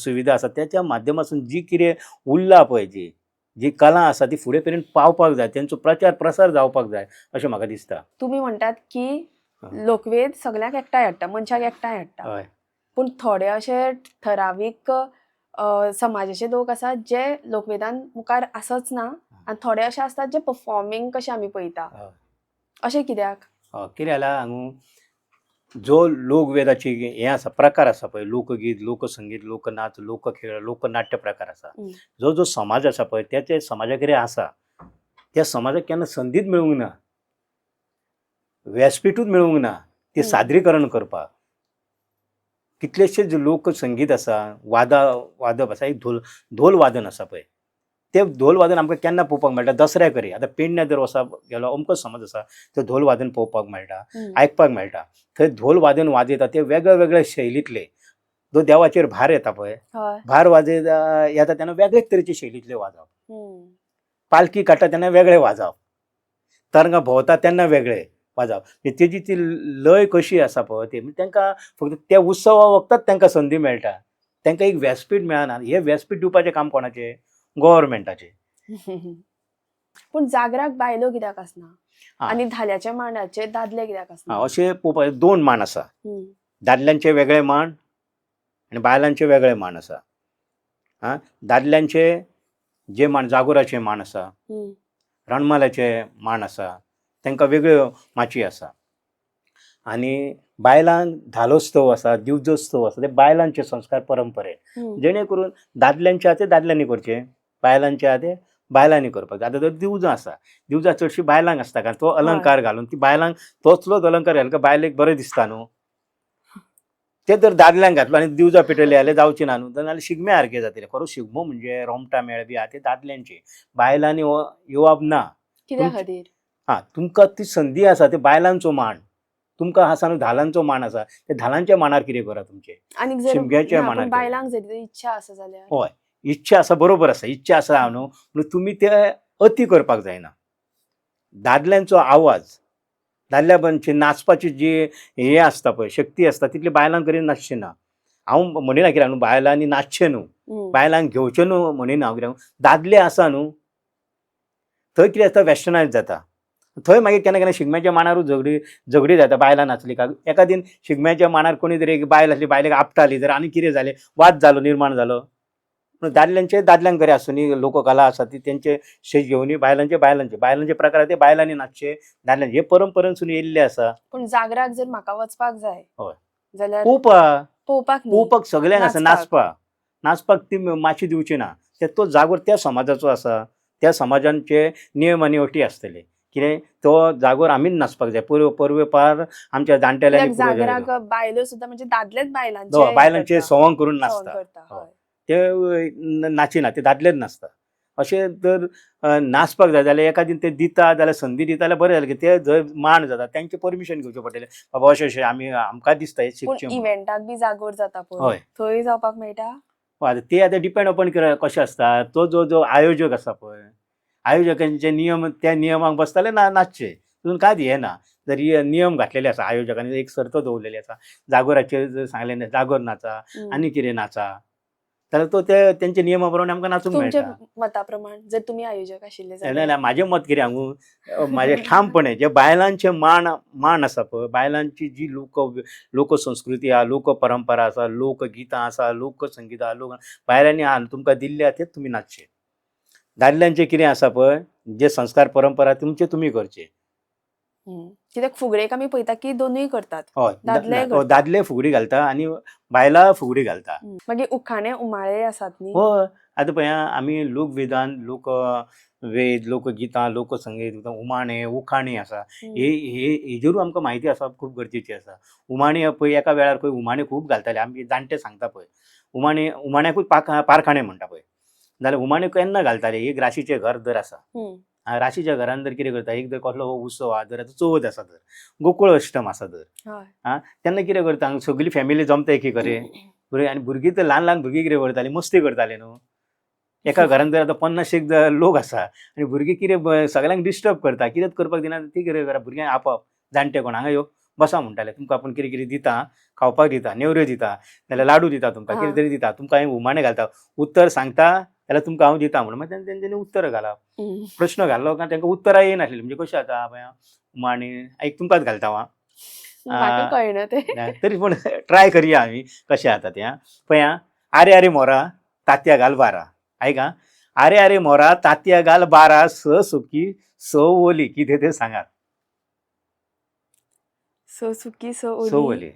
सुविधा आसा त्याच्या माध्यमांतसून जी कितें उरला पळय जी कला आसा ती फुडें पर्यंत पावपाक जाय तेंचो प्रचार प्रसार जावपाक जाय अशें म्हाका दिसता तुमी म्हणटात की लोकवेद सगळ्याक एकठांय हाडटा मनशाक एकठांय हाडटा हय पूण थोडे अशे ठरावीक समाजाचे लोक आसात जे लोकवेदान मुखार आसच ना आनी थोडे अशे आसतात जे परफॉर्मिंग कशें आमी पळयता अशें कित्याक कितें जाला हांगा जो लोकवेदाची हे आसा प्रकार आसा पळय लोकगीत लोकसंगीत लोकनाच लोकखेळ लोकनाट्य प्रकार आसा जो समाज आसा पळय त्या समाजा कितें आसा त्या समाजाक केन्ना संदीच मेळूंक ना व्यासपीठूच मेळूंक ना ते सादरीकरण करपाक कितलेशेच लोकसंगीत आसा वादप आसा एक धोल वादन आसा पळय ते धोल वादन आमकां केन्ना पळोवपाक मेळटा दसऱ्या करी आतां पेडण्या जर वचप गेलो अमकोच समाज आसा थंय धोल वादन पळोवपाक मेळटा आयकपाक मेळटा थंय धोल वादन वाजयता ते वेगळे वेगळे शैलींतले जो देवाचेर भार येता पळय भार वाजयता येता तेन्ना वेगळेच तरेचे शैलींतले वाजप पालखी काडटा तेन्ना वेगळे वाजप तरंगां भोंवता तेन्ना वेगळे वाजप तेजी ती लय कशी आसा पळय ती तांकां फक्त त्या उत्सवा वखदांच तांकां संदी मेळटा तांकां एक व्यासपीठ मेळना हे व्यासपीठ दिवपाचें काम कोणाचें गव्हर्मेंटाचें पूण जागराक बायलो कित्याक आसना आनी धाल्याच्या मांडाचे दादले कित्याक आसना अशें पळोवपाक 2 मांड आसा दादल्यांचे वेगळे मांड आनी बायलांचे वेगळे मांड आसा दादल्यांचे जे मांड जागोराचे मांड आसा रणमालाचे मांड आसा तांकां वेगळ्यो माची आसा आनी बायलांक धालोत्सव आसा दिवजोत्सव आसा ते बायलांचे संस्कार परंपरेन जेणे करून दादल्यांचे आहा ते दादल्यांनी करचे बायलांचे आहा ते बायलांनी करपाक आतां जर दिवजां आसा दिवजां चडशी बायलांक आसता कारण तो अलंकार घालून ती बायलांक तोचलोच अलंकार घालून काय बायलेक बरें दिसता न्हू ते जर दादल्यांक घातलो आनी दिवजां पेटयले जाल्यार जावची ना न्हू जाल्यार शिगमे सारके जातले खरो शिगमो म्हणजे रोमटा मेळ बी आहा ते दादल्यांचे बायलांनी येवप ना कित्या खातीर तुमकां ती संदी आसा ते बायलांचो मान तुमकां आसा न्हू धालांचो मान आसा ते धालांच्या मांडार कितें करा तुमचे शिमग्याच्या मांडार बायलांक जरी इच्छा आसा जाल्यार हय इच्छा आसा बरोबर आसा इच्छा आसा न्हू पूण तुमी ते अती करपाक जायना दादल्यांचो आवाज दादल्या बनची नाचपाची जी हे आसता पळय शक्ती आसता तितली बायलांक करीन नाचचे ना हांव म्हणिना कित्याक न्हू बायलांनी नाचचे न्हू बायलांक घेवचे न्हू म्हणिना हांव कित्याक दादले आसा न्हू थंय कितें जाता वेस्टर्नायज जाता. थंय मागीर केन्ना केन्ना शिगम्याच्या मांडारूच झगडी जाता बायलां नाचली काय. एका दिन शिगम्याच्या मांडार कोणी तरी एक बायल आसली बायलेक आपटाली जर आनी कितें जालें वाद जालो निर्माण जालो. पूण दादल्यांचे दादल्यांक बरें आसुनी लोककला आसा ती तेंचे स्टेज घेवनी बायलांचे प्रकार ते बायलांनी नाचचे दादल्यांचे हे परंपरेनसून येयल्ले आसा. पूण जागराक जर म्हाका वचपाक जाय हय. जाल्यार पोवपाक पोवपाक न्ही. पोवपाक सगळ्यांक आसा नाचपाक. नाचपाक ती मातशी दिवची ना. तो जागोर त्या समाजाचो आसा त्या समाजांचे नियम आनी अटी आसतले कितें तो जागोर आमीच नाचपाक जाय परवेपार आमच्या जाणटेल्यांनी कित्याक जागराक बायलो सुद्दां म्हणजे दादलेच बायलांचे तो बायलांचे करता. सवंग करून सवंग नाचता करता, हय. हय. ते नाचिना ते दादलेच नाचता. अशें जर नाचपाक जाय जाल्यार एखादी ते दिता जाल्यार संदी दिता जाल्यार बरें जालें की ते जंय मांड जाता तेंचे परमिशन घेवचें पडटलें बाबा अशें आमी आमकां दिसता हे पूण शिकचें म्हणून. इव्हेंटाक बी जागोर जाता पळय हय. थंय जावपाक मेळटा. ते आतां डिपेंड अपॉन कशें आसता तो जो आयोजक आसा पळय आयोजकांचे नियम त्या नियमाक बसताले नाचचे तितून कांयच हें ना. जर नियम घातलेले आसा आयोजकांनी एक सर्त दवरलेली आसा जागोराचेर जर सांगलें जागोर नाचा आनी कितें नाचा जाल्यार तो तेंचे नियमा प्रमाणे आमकां नाचूंक तुमच्या मेळटा. मता प्रमाण जर तुमी आयोजक आशिल्ले ना जाल्यार म्हाजें मत कितें सांगू म्हाजें ठामपणे जे बायलांचे मांड आसा पळय बायलांची जी लोकसंस्कृती आहा लोक परंपरा आसा लोकगितां आसा लोकसंगीत आहा बायलांनी तुमकां दिल्ले तेच तुमी नाचचे. दादल्यांचें कितें आसा पळय जे संस्कार परंपरा तुमचे तुमी करचे. कित्याक फुगडेक आमी पळयता की दोनूय करतात. हय दादलेय करतात. दादले फुगडी घालता आनी बायलां फुगडी घालता. मागीर उखाणे उमाळे आसात न्ही. हय आतां पळय आमी लोकवेदान लोकवेद लोकगितां लोकसंगीत उमाणे उखाणी आसा हेजेरूय आमकां म्हायती आसप खूब गरजेची आसा. उमाणी पळय एका वेळार पळय उमाणे खूब घालताले आमी जाणटे सांगता पळय उमाण्याकूच पारखाणे म्हणटा पळय जाल्यार उमाणे केन्ना घालताले एक राशीचें घर जर आसा राशीच्या घरान जर कितें करता एक जर कसलो उत्सव आहा जर आतां चवथ आसा तर गोकुळ अष्टम आसा जर तेन्ना कितें करता सगळी फॅमिली जमता एकी कडेन बरें आनी भुरगीं तर ल्हान भुरगीं कितें करतालीं मस्ती करताले न्हू. एका घरान जर आतां 50 लोक आसा आनी भुरगीं कितें सगळ्यांक डिस्टर्ब करता कितेंच करपाक दिना ती कितें करा भुरग्यांक आपप जाणटे कोण हांगा यो बसा म्हणटाले तुमकां आपूण कितें कितें दिता खावपाक दिता नेवऱ्यो दिता नाल्यार लाडू दिता तुमकां कितें तरी दिता तुमकां हांव उमाणे घालता उत्तर सांगता जाल्यार तुमकां हांव दिता म्हणून मागीर तेंच्यांनी उत्तर घालप. प्रश्न घाल्लो काय तांकां उत्तरां येनासलेलीं म्हणजे कशें जाता पळय उमाणे एक तुमकांच घालता म्हाका कळना तें. तरी पूण ट्राय करया आमी कशें जाता तें पळय आरे आरे मोरा तात्या घाल बारा आयक आरे आरे मोरा तात्या घाल बारा स सुकी स ओली कितें तें सांगात. स सुकी स ओली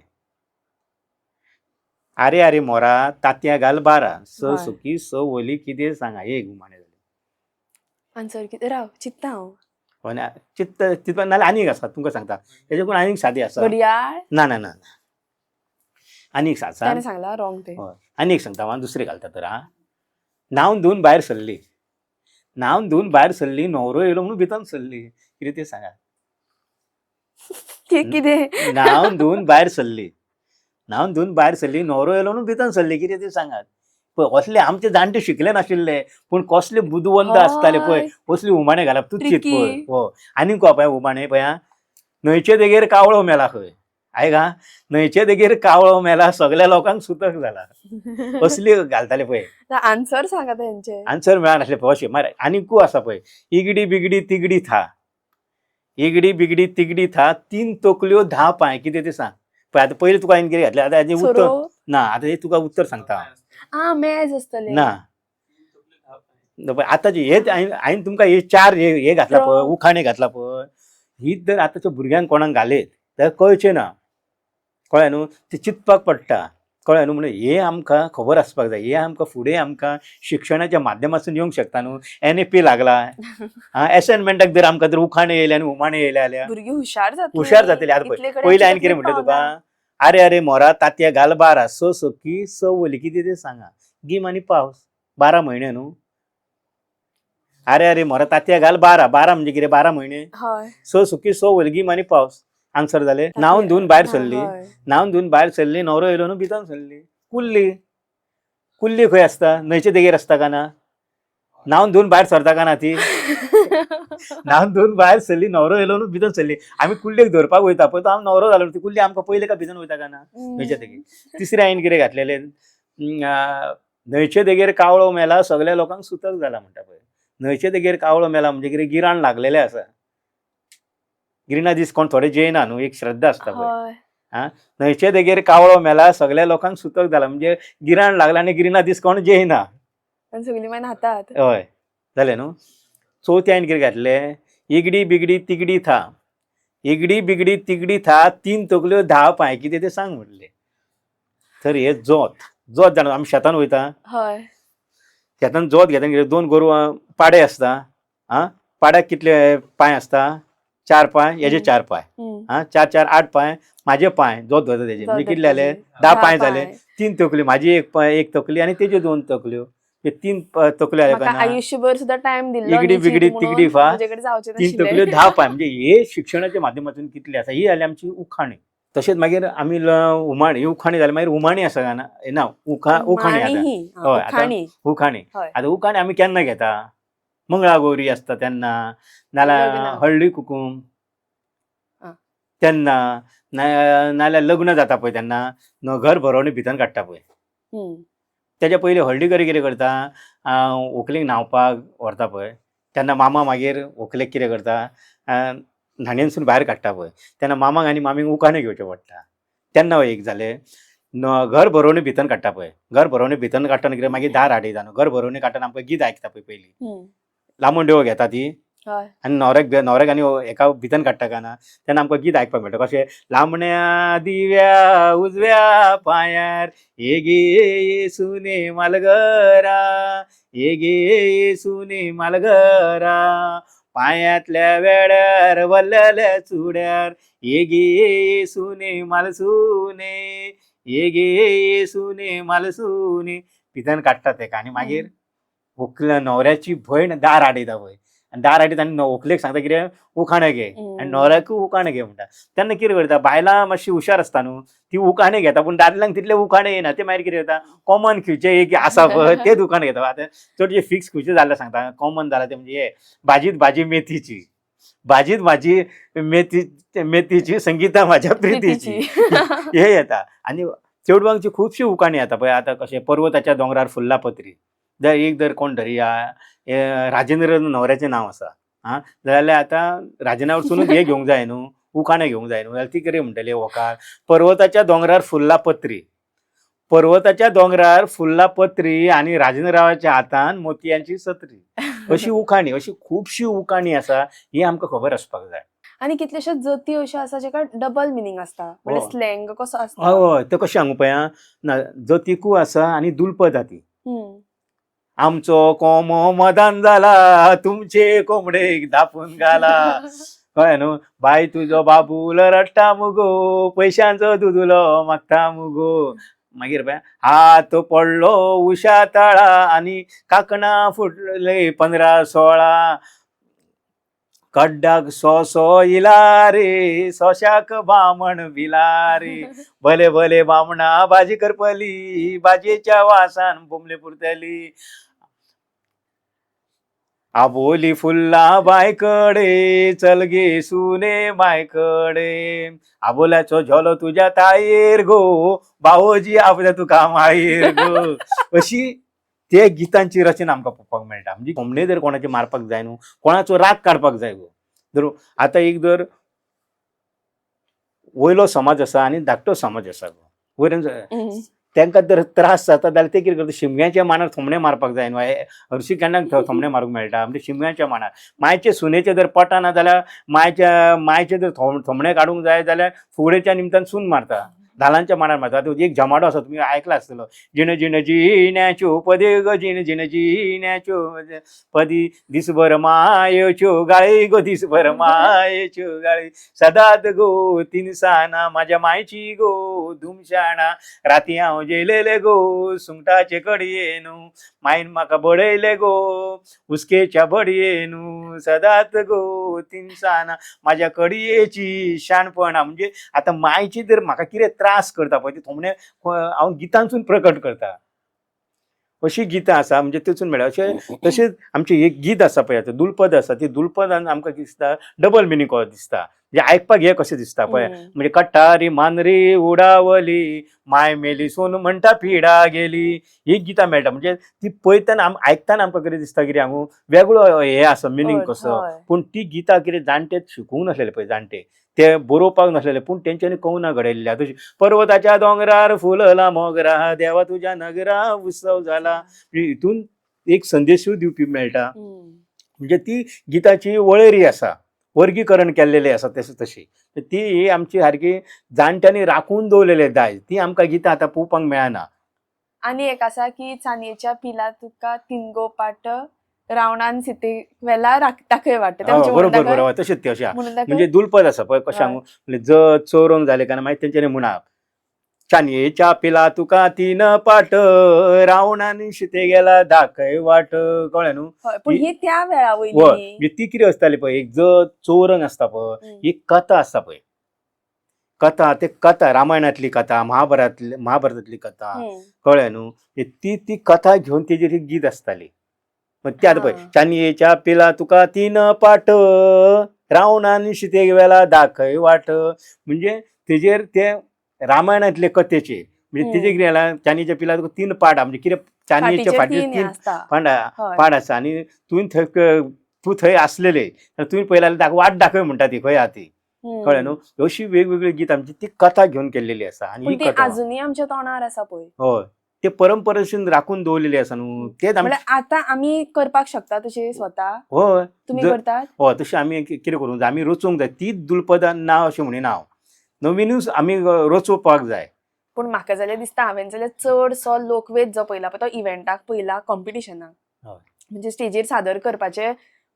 आरे आरे मोरा तात्या घाल बारा स सुकी स ओली कितें सांगा एक उमाणे जालें. आन्सर कितें राव चित्ता हांव. चित्त तितून नाल्यार आनीक आसा तुमकां सांगता तेजेकून आनीक सादी आसा. घडयाळ ना आनीक सांगता ताणें सांगला रॉंग तें. आनीक सांगता हांव दुसरें घालता तर न्हांवन धुवन भायर सरली न्हवरो येयलो म्हणून भितर सरली कितें तें सांगात. कितें न्हांवन धुवन भायर सरली न्हवरो येयलो म्हणून भितर सरली कितें तें सांगात. पळय असले आमचे जाणटे शिकले नाशिल्ले पूण कसले बुदवंत आसताले पळय असली उमाणे घालप तूं चिंत पळय. हो आनीक पळय उमाणे पळय न्हंयचे देगेर कावळो मेला खंय आयका न्हंयचे देगेर कावळो मेला सगळ्या लोकांक सुतक जाला असली घालताले पळय. आन्सर सांगा तेंचे. आन्सर मेळनासले पळय अशें मार आनीकूय आसा पळय इगडी बिगडी तिगडी था 3 तकल्यो 10 पांय कितें तें सांग पळय. आतां पयलीं तुका हांवें कितें घातलें आतां हाजें उत्तर ना आतां हें तुका उत्तर सांगता मेज आसतलें ना आतांचे हेच हांवें तुमकां हे 4 हे घातला पळय उखाणे घातला पळय हीच जर आतांच्या भुरग्यांक कोणाक घालेत जाल्यार कळचें ना कळ्ळें न्हू तें चिंतपाक पडटा कळ्ळें न्हू म्हणून हे आमकां खबर आसपाक जाय हे आमकां फुडें आमकां शिक्षणाच्या माध्यमांतसून येवंक शकता न्हू. NAP लागला असायनमेंटाक जर आमकां जर उखाणे येयले आनी उमाणे येयले जाल्यार भुरगीं हुशार जातली. आतां पयलीं हांवें कितें म्हटलें तुका आरे आरे मोरा तात्या घाल बारा स सकी स ओली कितें तें सांगा गीम आनी पावस 12 म्हयने न्हू. आरे आरे मोरा तात्या घाल 12 म्हणजे कितें 12 म्हयने स सुकी स ओली गीम आनी पावस. आन्सर जालें. न्हांवन धुवन भायर सरली न्हवरो येयलो न्हू भितर सरली. कुल्ली खंय आसता न्हंयचे देगेर आसता काय ना न्हांवन धुवन भायर सरता काय ना ती न्हांवन धुवन भायर सरली न्हवरो येयलो न्हू भितर सरली. आमी कुल्लेक धरपाक वयता पळय तो हांव न्हवरो जालो ती कुल्ली आमकां पयले काय भितर वयता काय ना न्हंयचे देगेर. तिसरें हांवें कितें घातलेलें न्हंयचे देगेर कावळो मेला सगळ्या लोकांक सुतक जाला म्हणटा पळय. न्हंयचे देगेर कावळो मेला म्हणजे कितें गिराण लागलेलें आसा. गिरणा दीस कोण थोडे जेयना न्हू, एक श्रद्धा आसता पळय. हय. आं न्हंयचे देगेर कावळो मेला, सगळ्या लोकांक सुतक जाला म्हणजे गिराण लागला आनी गिरणा दीस कोण जेयना. आनी सगळीं मागीर न्हातात. हय जालें न्हू. चवथ्यान कितें घातलें, इगडी बिगडी तिगडी था, इगडी बिगडी तिगडी था, 3 तकल्यो 10 पांय, कितें तें सांग म्हणलें. तर हे जोत जाणा आमी शेतान वयता, हय. शेतान जोत घेता कितें 2 गोरवां पाडे आसता. पाड्याक कितले पांय आसता, 4 पांय, हेजे 4 पांय. हं. 4 4 8 पांय, म्हाजे पांय जोत धरता तेजे म्हणजे कितले जाले, 10 पांय जाले. 3 तकल्यो, म्हाजी एक तकली आनी तेज्यो 2 तकल्यो, हे 3 तकल्यो जाले म्हाका पळय ना. आयुष्यभर सुद्धा टाइम दिल्लो इगडी न्ही बिगडी चिंत म्हणून, तिगडी फा, म्हजेकडे जावचें 3 नाशिल्लें. तकल्यो 10 पांय म्हणजे हे शिक्षणाच्या माध्यमातून कितले आसा. ही जाली आमची उखाणी. तशेंच मागीर आमी उमाणी, ही उखाणी जाली. मागीर उमाणी आसा काय ना, उखाणी माणी आतां. ही, हय आतां उखाणी. उखाणी. हय. आतां उखाणी आमी केन्ना घेता, मंगळागौरी आसता तेन्ना, नाल्यार लग्न. हळदी कुकूम आं. तेन्ना, नाल्यार लग्न जाता पळय तेन्ना घर भरोवणी भितर काडटा पळय. हं. तेज्या पयलीं हळदी करी कितें करता, व्हंकलेक न्हांवपाक व्हरता पळय, तेन्ना मामा मागीर व्हंकलेक कितें करता, न्हाणयेनसून भायर काडटा पळय, तेन्ना मामाक आनी मामीक उखाणे घेवचें पडटा. तेन्ना एक जालें. घर भरोवणी भितर काडटा पळय, घर भरोवणी भितर काडटना कितें मागीर दार हाडयता न्हू, घर भरोवणी काडटना आमकां गीत आयकता पळय पयलीं, हं. लांबून घेता ती हय. आनी न्हवऱ्याक आनी एका भितर काडटा काय ना, तेन्ना आमकां गीत आयकपाक मेळटा. कशें, लांबण्या दिव्या उजव्या पांयार हे गे येसुने मालगरा, हे गे येसुने मालगरा, पांयातल्या वेड्यार वल्लेल्या चुड्यार हे गे येसुने मालसुने, हे गे येसुने मालसुने, भितर काडटा तेका. आनी मागीर व्हंकल्या न्हवऱ्याची भयण दार हाडयता पळय, आनी दार हाडयता आनी व्हंकलेक सांगता कितें, उखाणे घे, आनी न्हवऱ्याकूय उखाणे घे म्हणटा. तेन्ना कितें करता, बायलां मातशी हुशार आसता न्हू, ती उखाणे घेता पूण दादल्यांक तितले उखाणे येना. ते मागीर कितें करता, कॉमन खंयचे एक आसा पळय तेच उखाणे घेता. आतां चडशे फिक्स खंयचे जाल्ले सांगता, कॉमन जाला ते म्हणजे हे, भाजीत भाजी मेथीची, भाजीत भाजी मेथीची, संगीता म्हाज्या प्रितीची, हे येता. आनी चेडवांची खुबशी उखाणी येता पळय. आतां कशें, पर्वताच्या दोंगरार फुल्ला पत्री, जर कोण धरया, राजेंद्र न्हवऱ्याचें नांव आसा, जाल्यार आतां राजनावरसूनच हे घेवंक जाय न्हू, उखाणे घेवंक जाय न्हू, जाल्यार ती कितें म्हणटली व्हंकार, पर्वताच्या दोंगरार फुल्ला पत्री, पर्वताच्या दोंगरार फुल्ला पत्री आनी राजेंद्ररावाच्या हातान मोतयांची सत्री. अशी उखाणी, अशी खुबशी उखाणी आसा, ही आमकां खबर आसपाक जाय. आनी कितल्योश्योच जती अश्यो आसा जेका डबल मिनींग आसता, म्हणजे हय. स्लँग कसो आसता. हय तें कशें सांगू पळय, जतीकूय आसा आनी दुलपद जाती. हं. आमचो कोंबो मदान जाला, तुमचे कोंबडेक धापून घाला. कळ्ळें न्हू. बाय तुजो बाबूल रडटा मुगो, पयशांचो दुदुलो मागता मुगो. मागीर पळय, हात पडलो उशा ताळा आनी कांकणां फुटले 15-16, कड्डाक सोसो इला रे, सोशाक बामण भिला रे, भले भले बामणा भाजी करपली, भाजयेच्या वासान बोंबले पुरतली. आबोली फुल्ला बायकडे, चल गे सुने मायकडे, आबोल्याचो झोलो तुझ्या तायेर गो, भावोजी आपल्या तुका मायेर गो. अशी ते गितांची रचना आमकां पळोवपाक मेळटा. म्हणजे कोंबडे जर कोणाचे मारपाक जाय न्हू, कोणाचो राग काडपाक जाय गो, जर आतां एक जर वयलो समाज आसा आनी धाकटो समाज आसा गो, वयल्यान हं. तांकां जर त्रास जाता जाल्यार ते कितें करता, शिमग्याच्या मांडार थोमणे मारपाक जाय न्हू, हरशीं केन्नाक थोमणे मारूंक मेळटा. म्हणजे शिमग्याच्या मांडार मायचे सुनेचे जर पटना जाल्यार मायचे जर थोमणे काडूंक जाय जाल्यार फुगडेच्या निमतान सून मारता, धालांच्या मांडार मारता. आतां एक जमाडो आसा, तुमी आयकला आसतलो, जिण जिण जिण्याच्यो पदे ग, जिण जिण जिण्याच्यो पदी, दिसभर मायेच्यो गाळी गो, दिसभर मायेच्यो गाळी, सदात गो तिनसाना माझ्या मायची गो धुमशाणा, राती हांव जेलेले गो सुंगटाचे कडयेनू, मायन म्हाका बडयले गो उस्केच्या बडयेनू, सदात गो तिनसाना माझ्या कडयेची शाणपणा. म्हणजे आतां मायची जर म्हाका कितें त्रास करता पळय, ते थोमणे हांव गितांसून प्रकट करता. अशी गितां आसा म्हणजे तेतून मेळ्ळा अशें तशेंच आमचें एक गीत आसा पळय आतां दुलपद आसा ती दुलपदान आमकां कितें दिसता डबल मिनींग कसो दिसता म्हणजे आयकपाक हे कशें दिसता पळय म्हणजे कट्टारी मानरी उडावली माय मेली सोन म्हणटा पिडा गेली ही गितां मेळटा म्हणजे ती पळयतना आयकताना आमकां कितें दिसता कितें हांगू वेगळो हे आसा मिनींग कसो पूण ती गितां कितें जाणटे शिकूंक नासलेले पळय जाणटे ते बरोवपाक नासलेले पूण तेंच्यांनी कवना घडयल्ल्या तशी पर्वताच्या दोंगरार फुलला मोगरा देवा तुज्या नगरा उत्सव झाला म्हणजे हितून एक संदेशूय दिवपी मेळटा म्हणजे ती गिताची वळेरी आसा वर्गीकरण केल्लेले आसा तशी ती आमची सारकी जाणट्यांनी राखून दवरलेले दायज ती आमकां गितां आतां पळोवपाक मेळना. आणि एक आसा की चानयेच्या पिला तुका तिनगो पाट रावणान सिते वेला दाखय वाटत बरोबर बरोबर तशेंच ते अशें म्हणजे दुलपद आसा पळय कशें सांगू म्हणजे जर चोरोंक जालें काय मागीर तेंच्यांनी म्हणप चानयेच्या पिला तुका तीन पाट रावणान शिते गेला दाखय वाट कळ्ळें न्हू. पण ही त्या वेळा हय वयली म्हणजे ती कितें आसताली पळय एक जर चोरंग आसता पळय एक कथा आसता पळय कथा ते कथा रामायणातली कथा महाभारतातली कथा कळ्ळें न्हू ती कथा घेवन तेजेर एक गीत आसताली ते आतां पळय चानयेच्या पिला तुका तीन पाट रावणान शिते वेला दाखय वाट म्हणजे तेजेर ते रामायणातले कथेचे म्हणजे तेजे कितें जाला चानयेच्या पिला तुका तीन पाट म्हणजे कितें चानयेच्या फाटीर तीन पाड आसा आनी तूं थंय आसलेले तुवें पळयलें वाट दाखय म्हणटा ती खंय आहा ती कळ्ळें न्हू अशी वेगवेगळी गीत आमची ती कथा घेवन केल्लेली आसा आनी ही कथा अजुनूय आमच्या तोंडार आसा पळय. हय ते परंपरेसून राखून दवरलेली आसा न्हू तेच आतां आमी करपाक शकता तशें स्वता. हय तुमी करतात हय तशें आमी कितें करूंक जाय आमी रचूंक जाय तीच दुलपदां नांव अशें म्हणिना हांव नवीनूच आमी रचोवपाक जाय. पूण म्हाका जाल्यार दिसता हांवें जाल्यार चडसो लोकवेद जो पयला पळय तो इव्हेंटाक पयला कॉम्पिटिशनाक म्हणजे स्टेजीर सादर करपाचे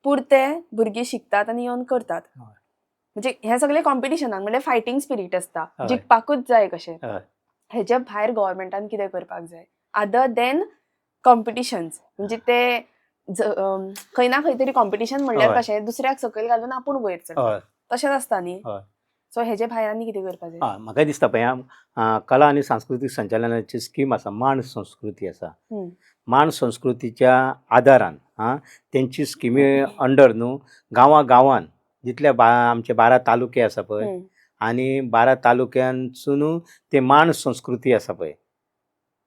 पुरते भुरगीं शिकतात आनी येवन करतात म्हणजे हे सगळे कॉम्पिटिशनाक म्हणजे फायटींग स्पिरीट आसता जिखपाकूच जाय कशें हेच्या भायर गव्हर्मेंटान कितें करपाक जाय अदर देन कॉम्पिटिशन्स म्हणजे ते खंय ना खंय तरी कॉम्पिटिशन म्हणल्यार कशें दुसऱ्याक सकयल घालून आपूण वयर चडटा तशेंच आसता न्ही सो हेजे भायर आनी कितें करपाक जाय. म्हाका दिसता पळय कला आनी सांस्कृतीक संचालनाची स्कीम आसा मांड संस्कृती आसा मांड संस्कृतीच्या आदारान तेंची स्किमी अंडर न्हू गांवां जितले आमचे 12 तालुके आसा पळय आनी 12 तालुक्यांसून ते मांड संस्कृती आसा पळय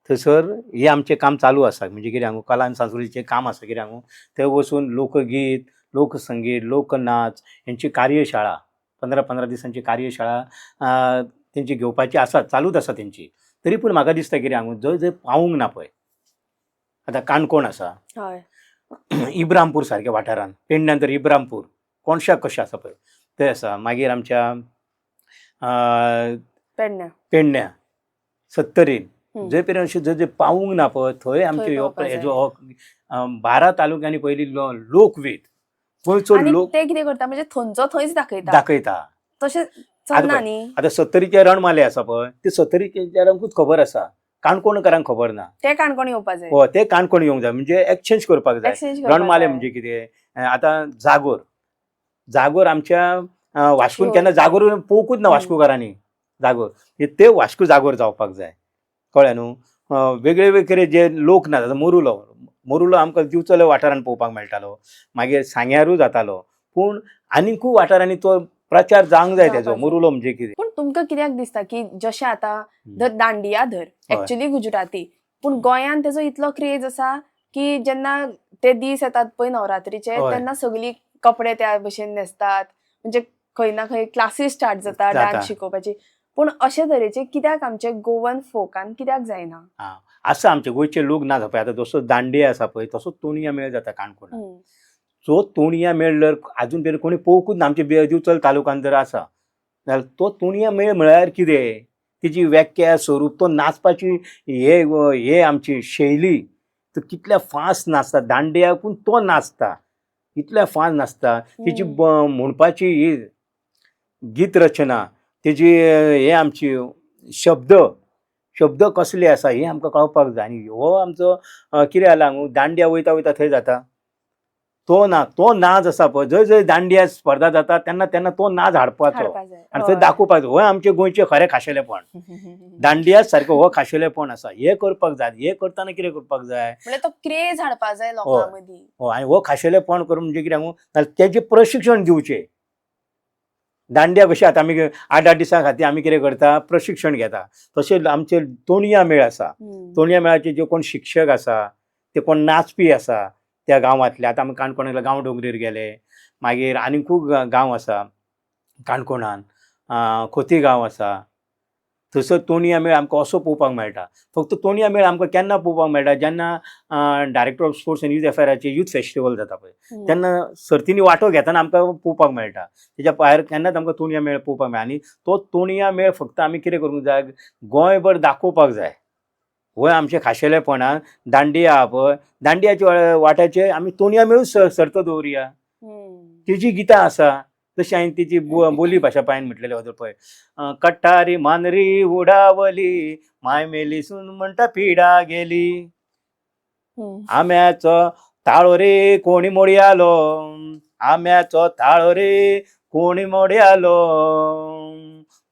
थंयसर हे आमचें काम चालू आसा म्हणजे कितें हांगू कला आनी संस्कृतीचें काम आसा कितें हांगू थंय वचून लोकगीत लोकसंगीत लोकनाच हेंची कार्यशाळा 15 दिसांची कार्यशाळा तेंची घेवपाची आसा चालूच आसा तेंची तरी पूण म्हाका दिसता कितें हांगू जंय पावूंक ना पळय आतां काणकोण आसा इब्रामपूर सारक्या वाठारान पेडण्यान तर इब्रामपूर कोणशाक कशें आसा पळय थंय आसा मागीर आमच्या पेडण्या सत्तरीन जंय पर्यंत अशें जंय पावूंक ना पळय थंय आमचे हेजो 12 तालुक्यांनी पयली लोकवेद गोंयचो लोक ते कितें करता म्हणजे थंयचो थंयच दाखयता तशें चलना न्ही. आतां सत्तरीचे रणमाले आसा पळय ते सत्तरीच्यारांकूच खबर आसा काणकोणकारांक खबर ना ते काणकोण येवपाक जाय ते काणकोण येवंक जाय म्हणजे एक्सचेंज करपाक जाय. रणमाले म्हणजे कितें आतां जागोर आमच्या वास्कोन केन्ना जागोर पळोवंकूच ना वास्कोकारांनी जागोर ते वास्को जागोर जावपाक जाय कळ्ळें न्हू. वेगळे वेगळे जे लोक ना मोरुलो आमकां दिवचले वाठारान पळोवपाक मेळटालो मागीर सांग्यारूय जातालो पूण आनिकूय वाठारांनी तो प्रचार जावंक जाय तेजो मोरुलो म्हणजे कितें. पूण तुमकां कित्याक दिसता की जशें आतां दांडिया एक्चुअली गुजराती पूण गोंयान तेजो इतलो क्रेज आसा की जेन्ना ते दीस येतात पळय नवरात्रीचे तेन्ना सगळीं कपडे त्या भशेन न्हेसतात म्हणजे खंय ना खंय क्लासीस स्टार्ट जाता डान्स शिकोवपाची पूण अशे तरेचे कित्याक आमचे गोवन फोकान कित्याक जायना. आसा आमचे गोंयचे लोक ना पळय आतां जसो दांडिया आसा पळय तसो तोणया मेळ जाता काणकोणान सो तोणया मेळ जर आजून तरी कोणी पळोवंकूच ना आमचे दिवचल तालुक्यान जर आसा जाल्यार तो तोणया मेळ म्हळ्यार कितें तिची व्याख्या स्वरूप तो नाचपाची हे आमची शैली तो कितल्या फास्ट नाचता दांडियाकून तो नाचता इतल्या फास्ट नाचता तिची म्हणपाची ही गीत रचना तेजी हे आमची शब्द कसले आसा हे आमकां कळपाक जाय आनी हो आमचो कितें जाला दांडिया वयता थंय जाता तो नाच आसा पळय, जंय जंय दांडिया स्पर्धा जाता तेन्ना तो नाच हाडपाचो हाडपा जाय. आनी थंय दाखोवपाचो हो आमचे गोंयचे खरें खाशेलेपण. दांडिया सारको हो खाशेलेपण आसा. हे करपाक जाय. हे करताना कितें करपाक जाय, म्हणजे तो क्रेज हाडपा जाय लोकां मदीं. हो आनी हो खाशेलेपण करून म्हणजे कितें सांगू, तेजें प्रशिक्षण दिवचें. दांडिया कशी आतां आमी 8-8 दिसां खातीर आमी कितें करता, प्रशिक्षण घेता. तशें आमचे तोणया मेळ आसा. तोणया मेळाचे जे कोण शिक्षक आसा, ते कोण नाचपी आसा त्या गांवांतले, आतां आमी काणकोण गांव डोंगरेर गेले, मागीर आनी खूब गांव आसा काणकोणान, खोतीगांव आसा. थंयसर तोणया मेळ आमकां असो पळोवपाक मेळटा. फक्त तोणया मेळ आमकां केन्ना पळोवपाक मेळटा, जेन्ना director of sports and youth अफेराचे यूथ फेस्टिवल जाता पळय, तेन्ना सर्तींनी वांटो घेतना आमकां पळोवपाक मेळटा. तेच्या भायर केन्नाच आमकां तोणया मेळ पळोवपाक मेळना. आनी तो तोणया मेळ फक्त आमी कितें करूंक जाय, गोंयभर दाखोवपाक जाय. हो आमचे खाशेलेपणान दांडिया आहा पळय, दांडियाच्या वाट्याचे आमी तोणया मेळूच सर्त दवरया. तेजी गितां आसा, तशी हांवें तिची बोली भाशा पायन म्हटलेली होते पळय, कट्टारी मानरी उडावली, माय मेली सून म्हणटा पिडा गेली, आम्याचो ताळो रे कोणी मोडी आलो, आम्याचो ताळो रे कोणी मोडी आलो,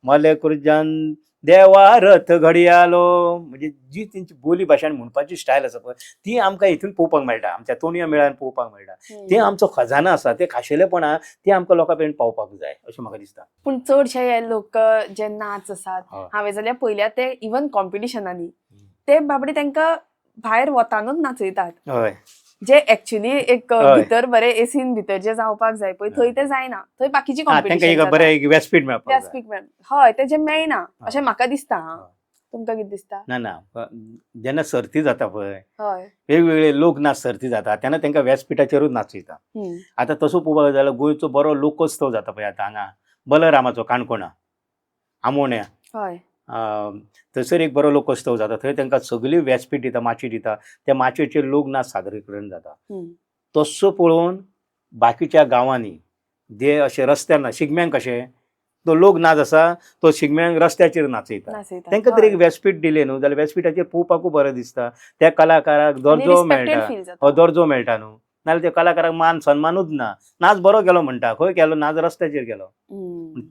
मले कुर्जान देवा रथ घडी आलो. म्हणजे जी तेंची बोली भाशेन म्हणपाची स्टायल आसा पळय, ती आमकां हितून पळोवपाक मेळटा, आमच्या तोणया मेळान पळोवपाक मेळटा. ते आमचो खजानो आसा, ते खाशेलेपणा ते आमकां लोकां पर्यंत पावपाक जाय अशें म्हाका दिसता. पूण चडशे हे लोक जे नाच आसात, हय. हांवें जाल्यार पयल्या ते इवन कॉम्पिटिशनांनी ते बाबडे तांकां भायर वतानूच नाचयतात, हय जे एक्चुअली एक हय. भितर बरे एसीन भितर जे जावपाक जाय पळय थंय ते जायना. थंय बाकीची तांकां एक कॉम्पिटिशन बरें एक व्यासपीठ मेळपाक जाय. व्यासपीठ हय तेजे मेळना अशें म्हाका दिसता. तुमकां कितें दिसता? ना जेन्ना सर्ती जाता पळय, हय. वेगवेगळे लोक नाच सर्ती जाता तेन्ना तांकां व्यासपिठाचेरूच नाचयता. आतां तसो पळोवपाक जाल्यार गोंयचो बरो लोकोत्सव जाता पळय आतां हांगा बलरामाचो काणकोणा आमोण्या, हय. थंयसर एक बरो लोकोत्सव जाता. थंय तांकां सगळी व्यासपीठ दिता, माची दिता, त्या माचयेचेर लोक नाच सादरीकरण जाता. तसो पळोवन बाकीच्या गांवांनी जे अशे रस्त्यार ना, शिगम्यांक कशें तो लोक नाच आसा तो शिगम्यांक रस्त्याचेर नाचयता. तांकां तरी एक व्यासपीठ दिलें न्हू जाल्यार व्यासपिठाचेर पळोवपाकूय बरें दिसता. त्या कलाकाराक दर्जो मेळटा, दर्जो मेळटा न्हू, नाल्यार त्या कलाकाराक मान सन्मानूच ना. नाच बरो केलो म्हणटा, खंय केलो नाच रस्त्याचेर केलो.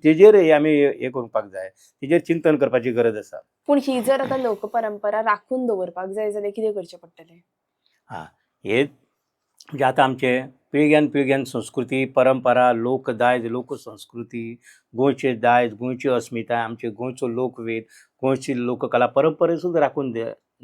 तेजेर आमी हे करपाक जाय, तेजेर चिंतन करपाची गरज आसा. पूण ही जर आतां लोकपरंपरा राखून दवरपाक जाय जाल्यार कितें करचें पडटलें? हे म्हणजे आतां आमचे पिळग्यान पिळग्यान संस्कृती परंपरा लोकदायज लोकसंस्कृती गोंयचे दायज गोंयची अस्मिताय आमचे गोंयचो लोकवेद गोंयची लोककला परंपरे सुद्दां राखून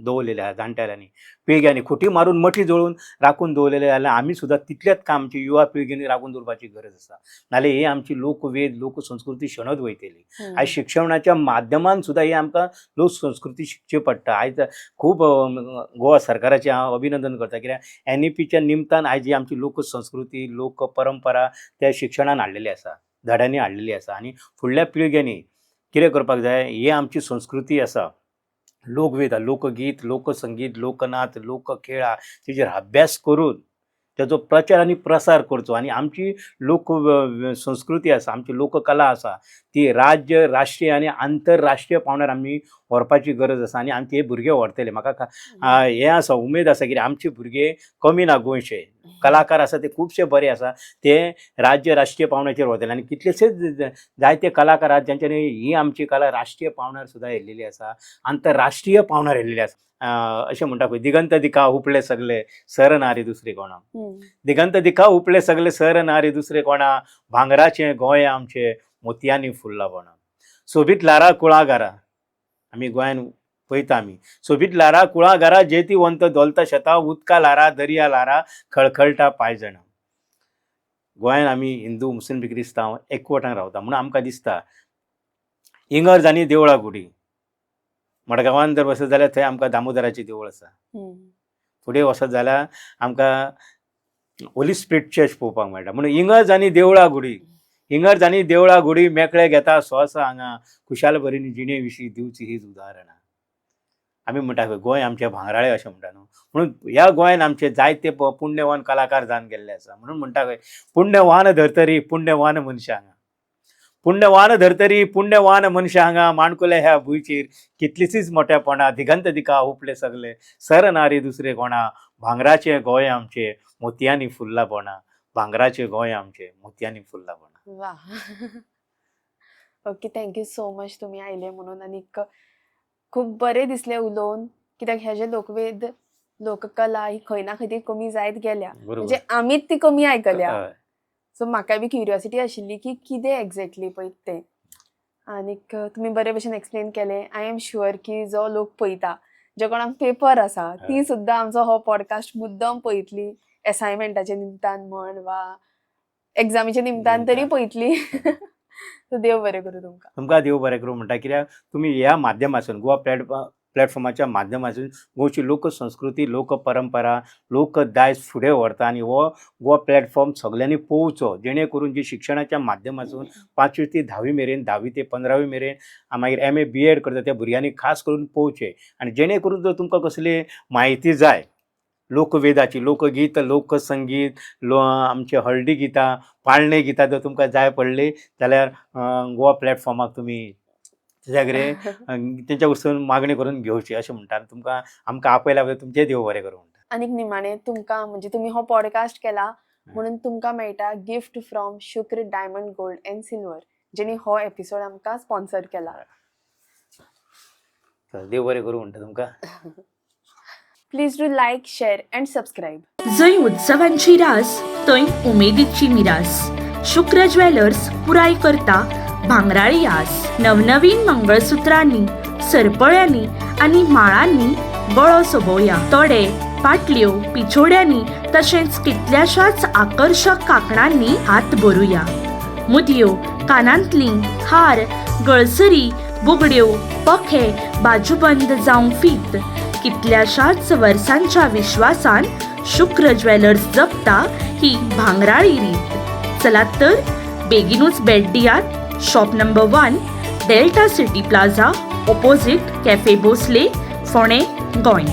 दवरलेले आहा जाणटेल्यांनी पिळग्यांनी खुटी मारून मठी जळून राखून दवरलेले जाल्यार आमी सुद्दां तितलेंच काम आमची युवा पिळगेनी राखून दवरपाची गरज आसा. नाल्यार ही आमची लोकवेद लोकसंस्कृती शेणत वयतली. आयज शिक्षणाच्या माध्यमान सुद्दां ही आमकां लोकसंस्कृती शिकची पडटा. आयज खूब गोवा सरकाराचें हांव अभिनंदन करता, कित्याक NEPच्या निमतान आयज ही आमची लोकसंस्कृती लोक परंपरा त्या शिक्षणान हाडलेली आसा, धड्यांनी हाडलेली आसा. आनी फुडल्या पिळगेनी कितें करपाक जाय, ही आमची संस्कृती आसा, लोकवेद लोकगीत लोकसंगीत लोकनाच लोकखेळ तेजेर अभ्यास करून त्याचो प्रचार आनी प्रसार करचो. आनी आमची लोक संस्कृती आसा आमची लोककला आसा ती राज्य राष्ट्रीय आनी आंतरराष्ट्रीय पावंड्यार आमी व्हरपाची गरज आसा. आनी आमचे हे भुरगे व्हरतले. म्हाका हे आसा उमेद आसा की आमचे भुरगे कमी ना गोंयचे कलाकार आसा ते खुबशे बरे आसा, ते राज्य राष्ट्रीय पावंड्याचेर व्हरतले. आनी कितलेशेच जायते कलाकार आसात जांच्यांनी ही आमची कला राष्ट्रीय पावंड्यार सुद्दां येयलेली आसा, आंतरराष्ट्रीय पावंड्यार येयलेली आसा. अशें म्हणटा पळय दिगंत दिखा उपले सगळे सर नारी दुसरे कोणा, दिगंत दिखा उपले सगळे सर नारी दुसरे कोणा, भांगराचें गोंय आमचें मोतयांनी फुल्ला बोना. सोबीत लारा कुळागरा आमी गोंयान पळयता आमी सोबीत लारा कुळागरा जेतीवंत दोलता शेतां उदका लारा दर्या लारा खळखळटा पायजणां. गोंयान आमी हिंदू मुस्लीम क्रिस्तांव एकवटान रावता म्हणून आमकां दिसता इगर्ज आनी देवळां गुडी. मडगांवान जर वचत जाल्यार थंय आमकां दामोदराचें देवूळ आसा. फुडें वचत जाल्यार आमकां होली स्पिरीट चर्च पळोवपाक मेळटा. म्हणून इगर्ज आनी देवळां गुडी, इगर्ज आनी देवळां गुडी मेकळे घेता स्वास हांगा, खुशाल बरी जिणे विशीं दिवची हीच उदाहरणां. आमी म्हणटा पळय गोंय आमचें भांगराळें अशें म्हणटा न्हू, म्हणून ह्या गोंयान आमचे जायते पुण्यवान कलाकार जावन गेल्ले आसा. म्हणून म्हणटा पळय पुण्यवान धर्तरी पुण्यवान मनशां हांगा, पुण्यवान धर्तरी पुण्यवान मनशां हांगा, माणकुले ह्या भुंयचेर कितलींशींच मोठेपणां, दिगंत दिका उपले सगळे सर नारी दुसरे कोणा, भांगराचें गोंय आमचें मोतयांनी फुल्ला बोना. भांगराचे गोंय आमचे मोतयांनी फुलला म्हणा. वा. ओके, थँक्यू सो मच तुम्ही आयले म्हणून. आणि खूप बरें दिसलें उलोवन, कित्याक हे जे लोकवेद लोककला ही खंय ना खंय ती कमी जायत गेल्या, बरोबर. म्हणजे आमीच ती कमी आयकल्या. हय. सो म्हाका बी क्युरियोसिटी आशिल्ली की कितें एक्झॅक्टली पळय तें. आनीक तुमी बरे भशेन एक्सप्लेन केलें. आय एम शुअर की जो लोक पळयता, जे कोणाक पेपर आसा, ती सुद्दां आमचो हो पॉडकास्ट मुद्दम पळयतली, एसायनमेंटाचे निमतान म्हण वा एग्जामीच्या निमतान तरी पळयतली. सो देव बरें करूं तुमकां. तुमकां देव बरें करूं म्हणटा, कित्याक तुमी ह्या माध्यमासून गोवा प्लॅटफॉर्माच्या माध्यमासून गोंयची लोकसंस्कृती, लोकपरंपरा, लोकदायज फुडें व्हरता आनी हो गोवा प्लॅटफॉर्म सगळ्यांनी पळोवचो, जेणे करून जी शिक्षणाच्या माध्यमासून 5वी ते 10वी मेरेन, 10वी ते 15वी मेरेन, मागीर MA BEd करता त्या भुरग्यांनी खास करून पळोवचें. आनी जेणे करून जर तुमकां कसली म्हायती जाय लोकवेदाची, लोकगीत, लोकसंगीत, आमचे हळदी गितां, पाळणे गितां जर तुमकां जाय पडली जाल्यार गोवा प्लॅटफॉर्माक तुमी तेज्या तेंच्या वचून मागणी करून घेवची अशें म्हणटा. तुमकां आमकां आपयल्या बद्दल तुमचें देव बरें करूं म्हणटा. आनीक निमाणें तुमकां, म्हणजे तुमी हो पॉडकास्ट केला म्हणून तुमकां मेळटा गिफ्ट फ्रॉम शुक्र डायमंड गोल्ड एंड सिल्वर, जेणी हो एपिसोड आमकां स्पॉन्सर केला. देव बरें करूं म्हणटा तुमकां. Please do like, share and subscribe. जंय उत्सवांची रास थंय उमेदीची मिरास. शुक्र ज्वेलर्स पुराय करता भांगराळी आस. नवनवीन मंगळसुत्रांनी, सरपळ्यांनी आनी माळांनी गळो सोबोवया. तोडे, पाटल्यो, पिछोड्यांनी तशेंच कितल्याशाच आकर्षक कांकणांनी हात भरुया. मुदयो, कानांतलीं, हार, गळसरी, बुगड्यो, पखे, बाजूबंद जावं फीत, कितल्याशाच वर्सांच्या विश्वासान शुक्र ज्वेलर्स जपता ही भांगराळी रीत. चलात तर बेगीनूच भेट दियात. Shop number 1, Delta City Plaza, opposite cafe Bhosle, Ponda, Goa.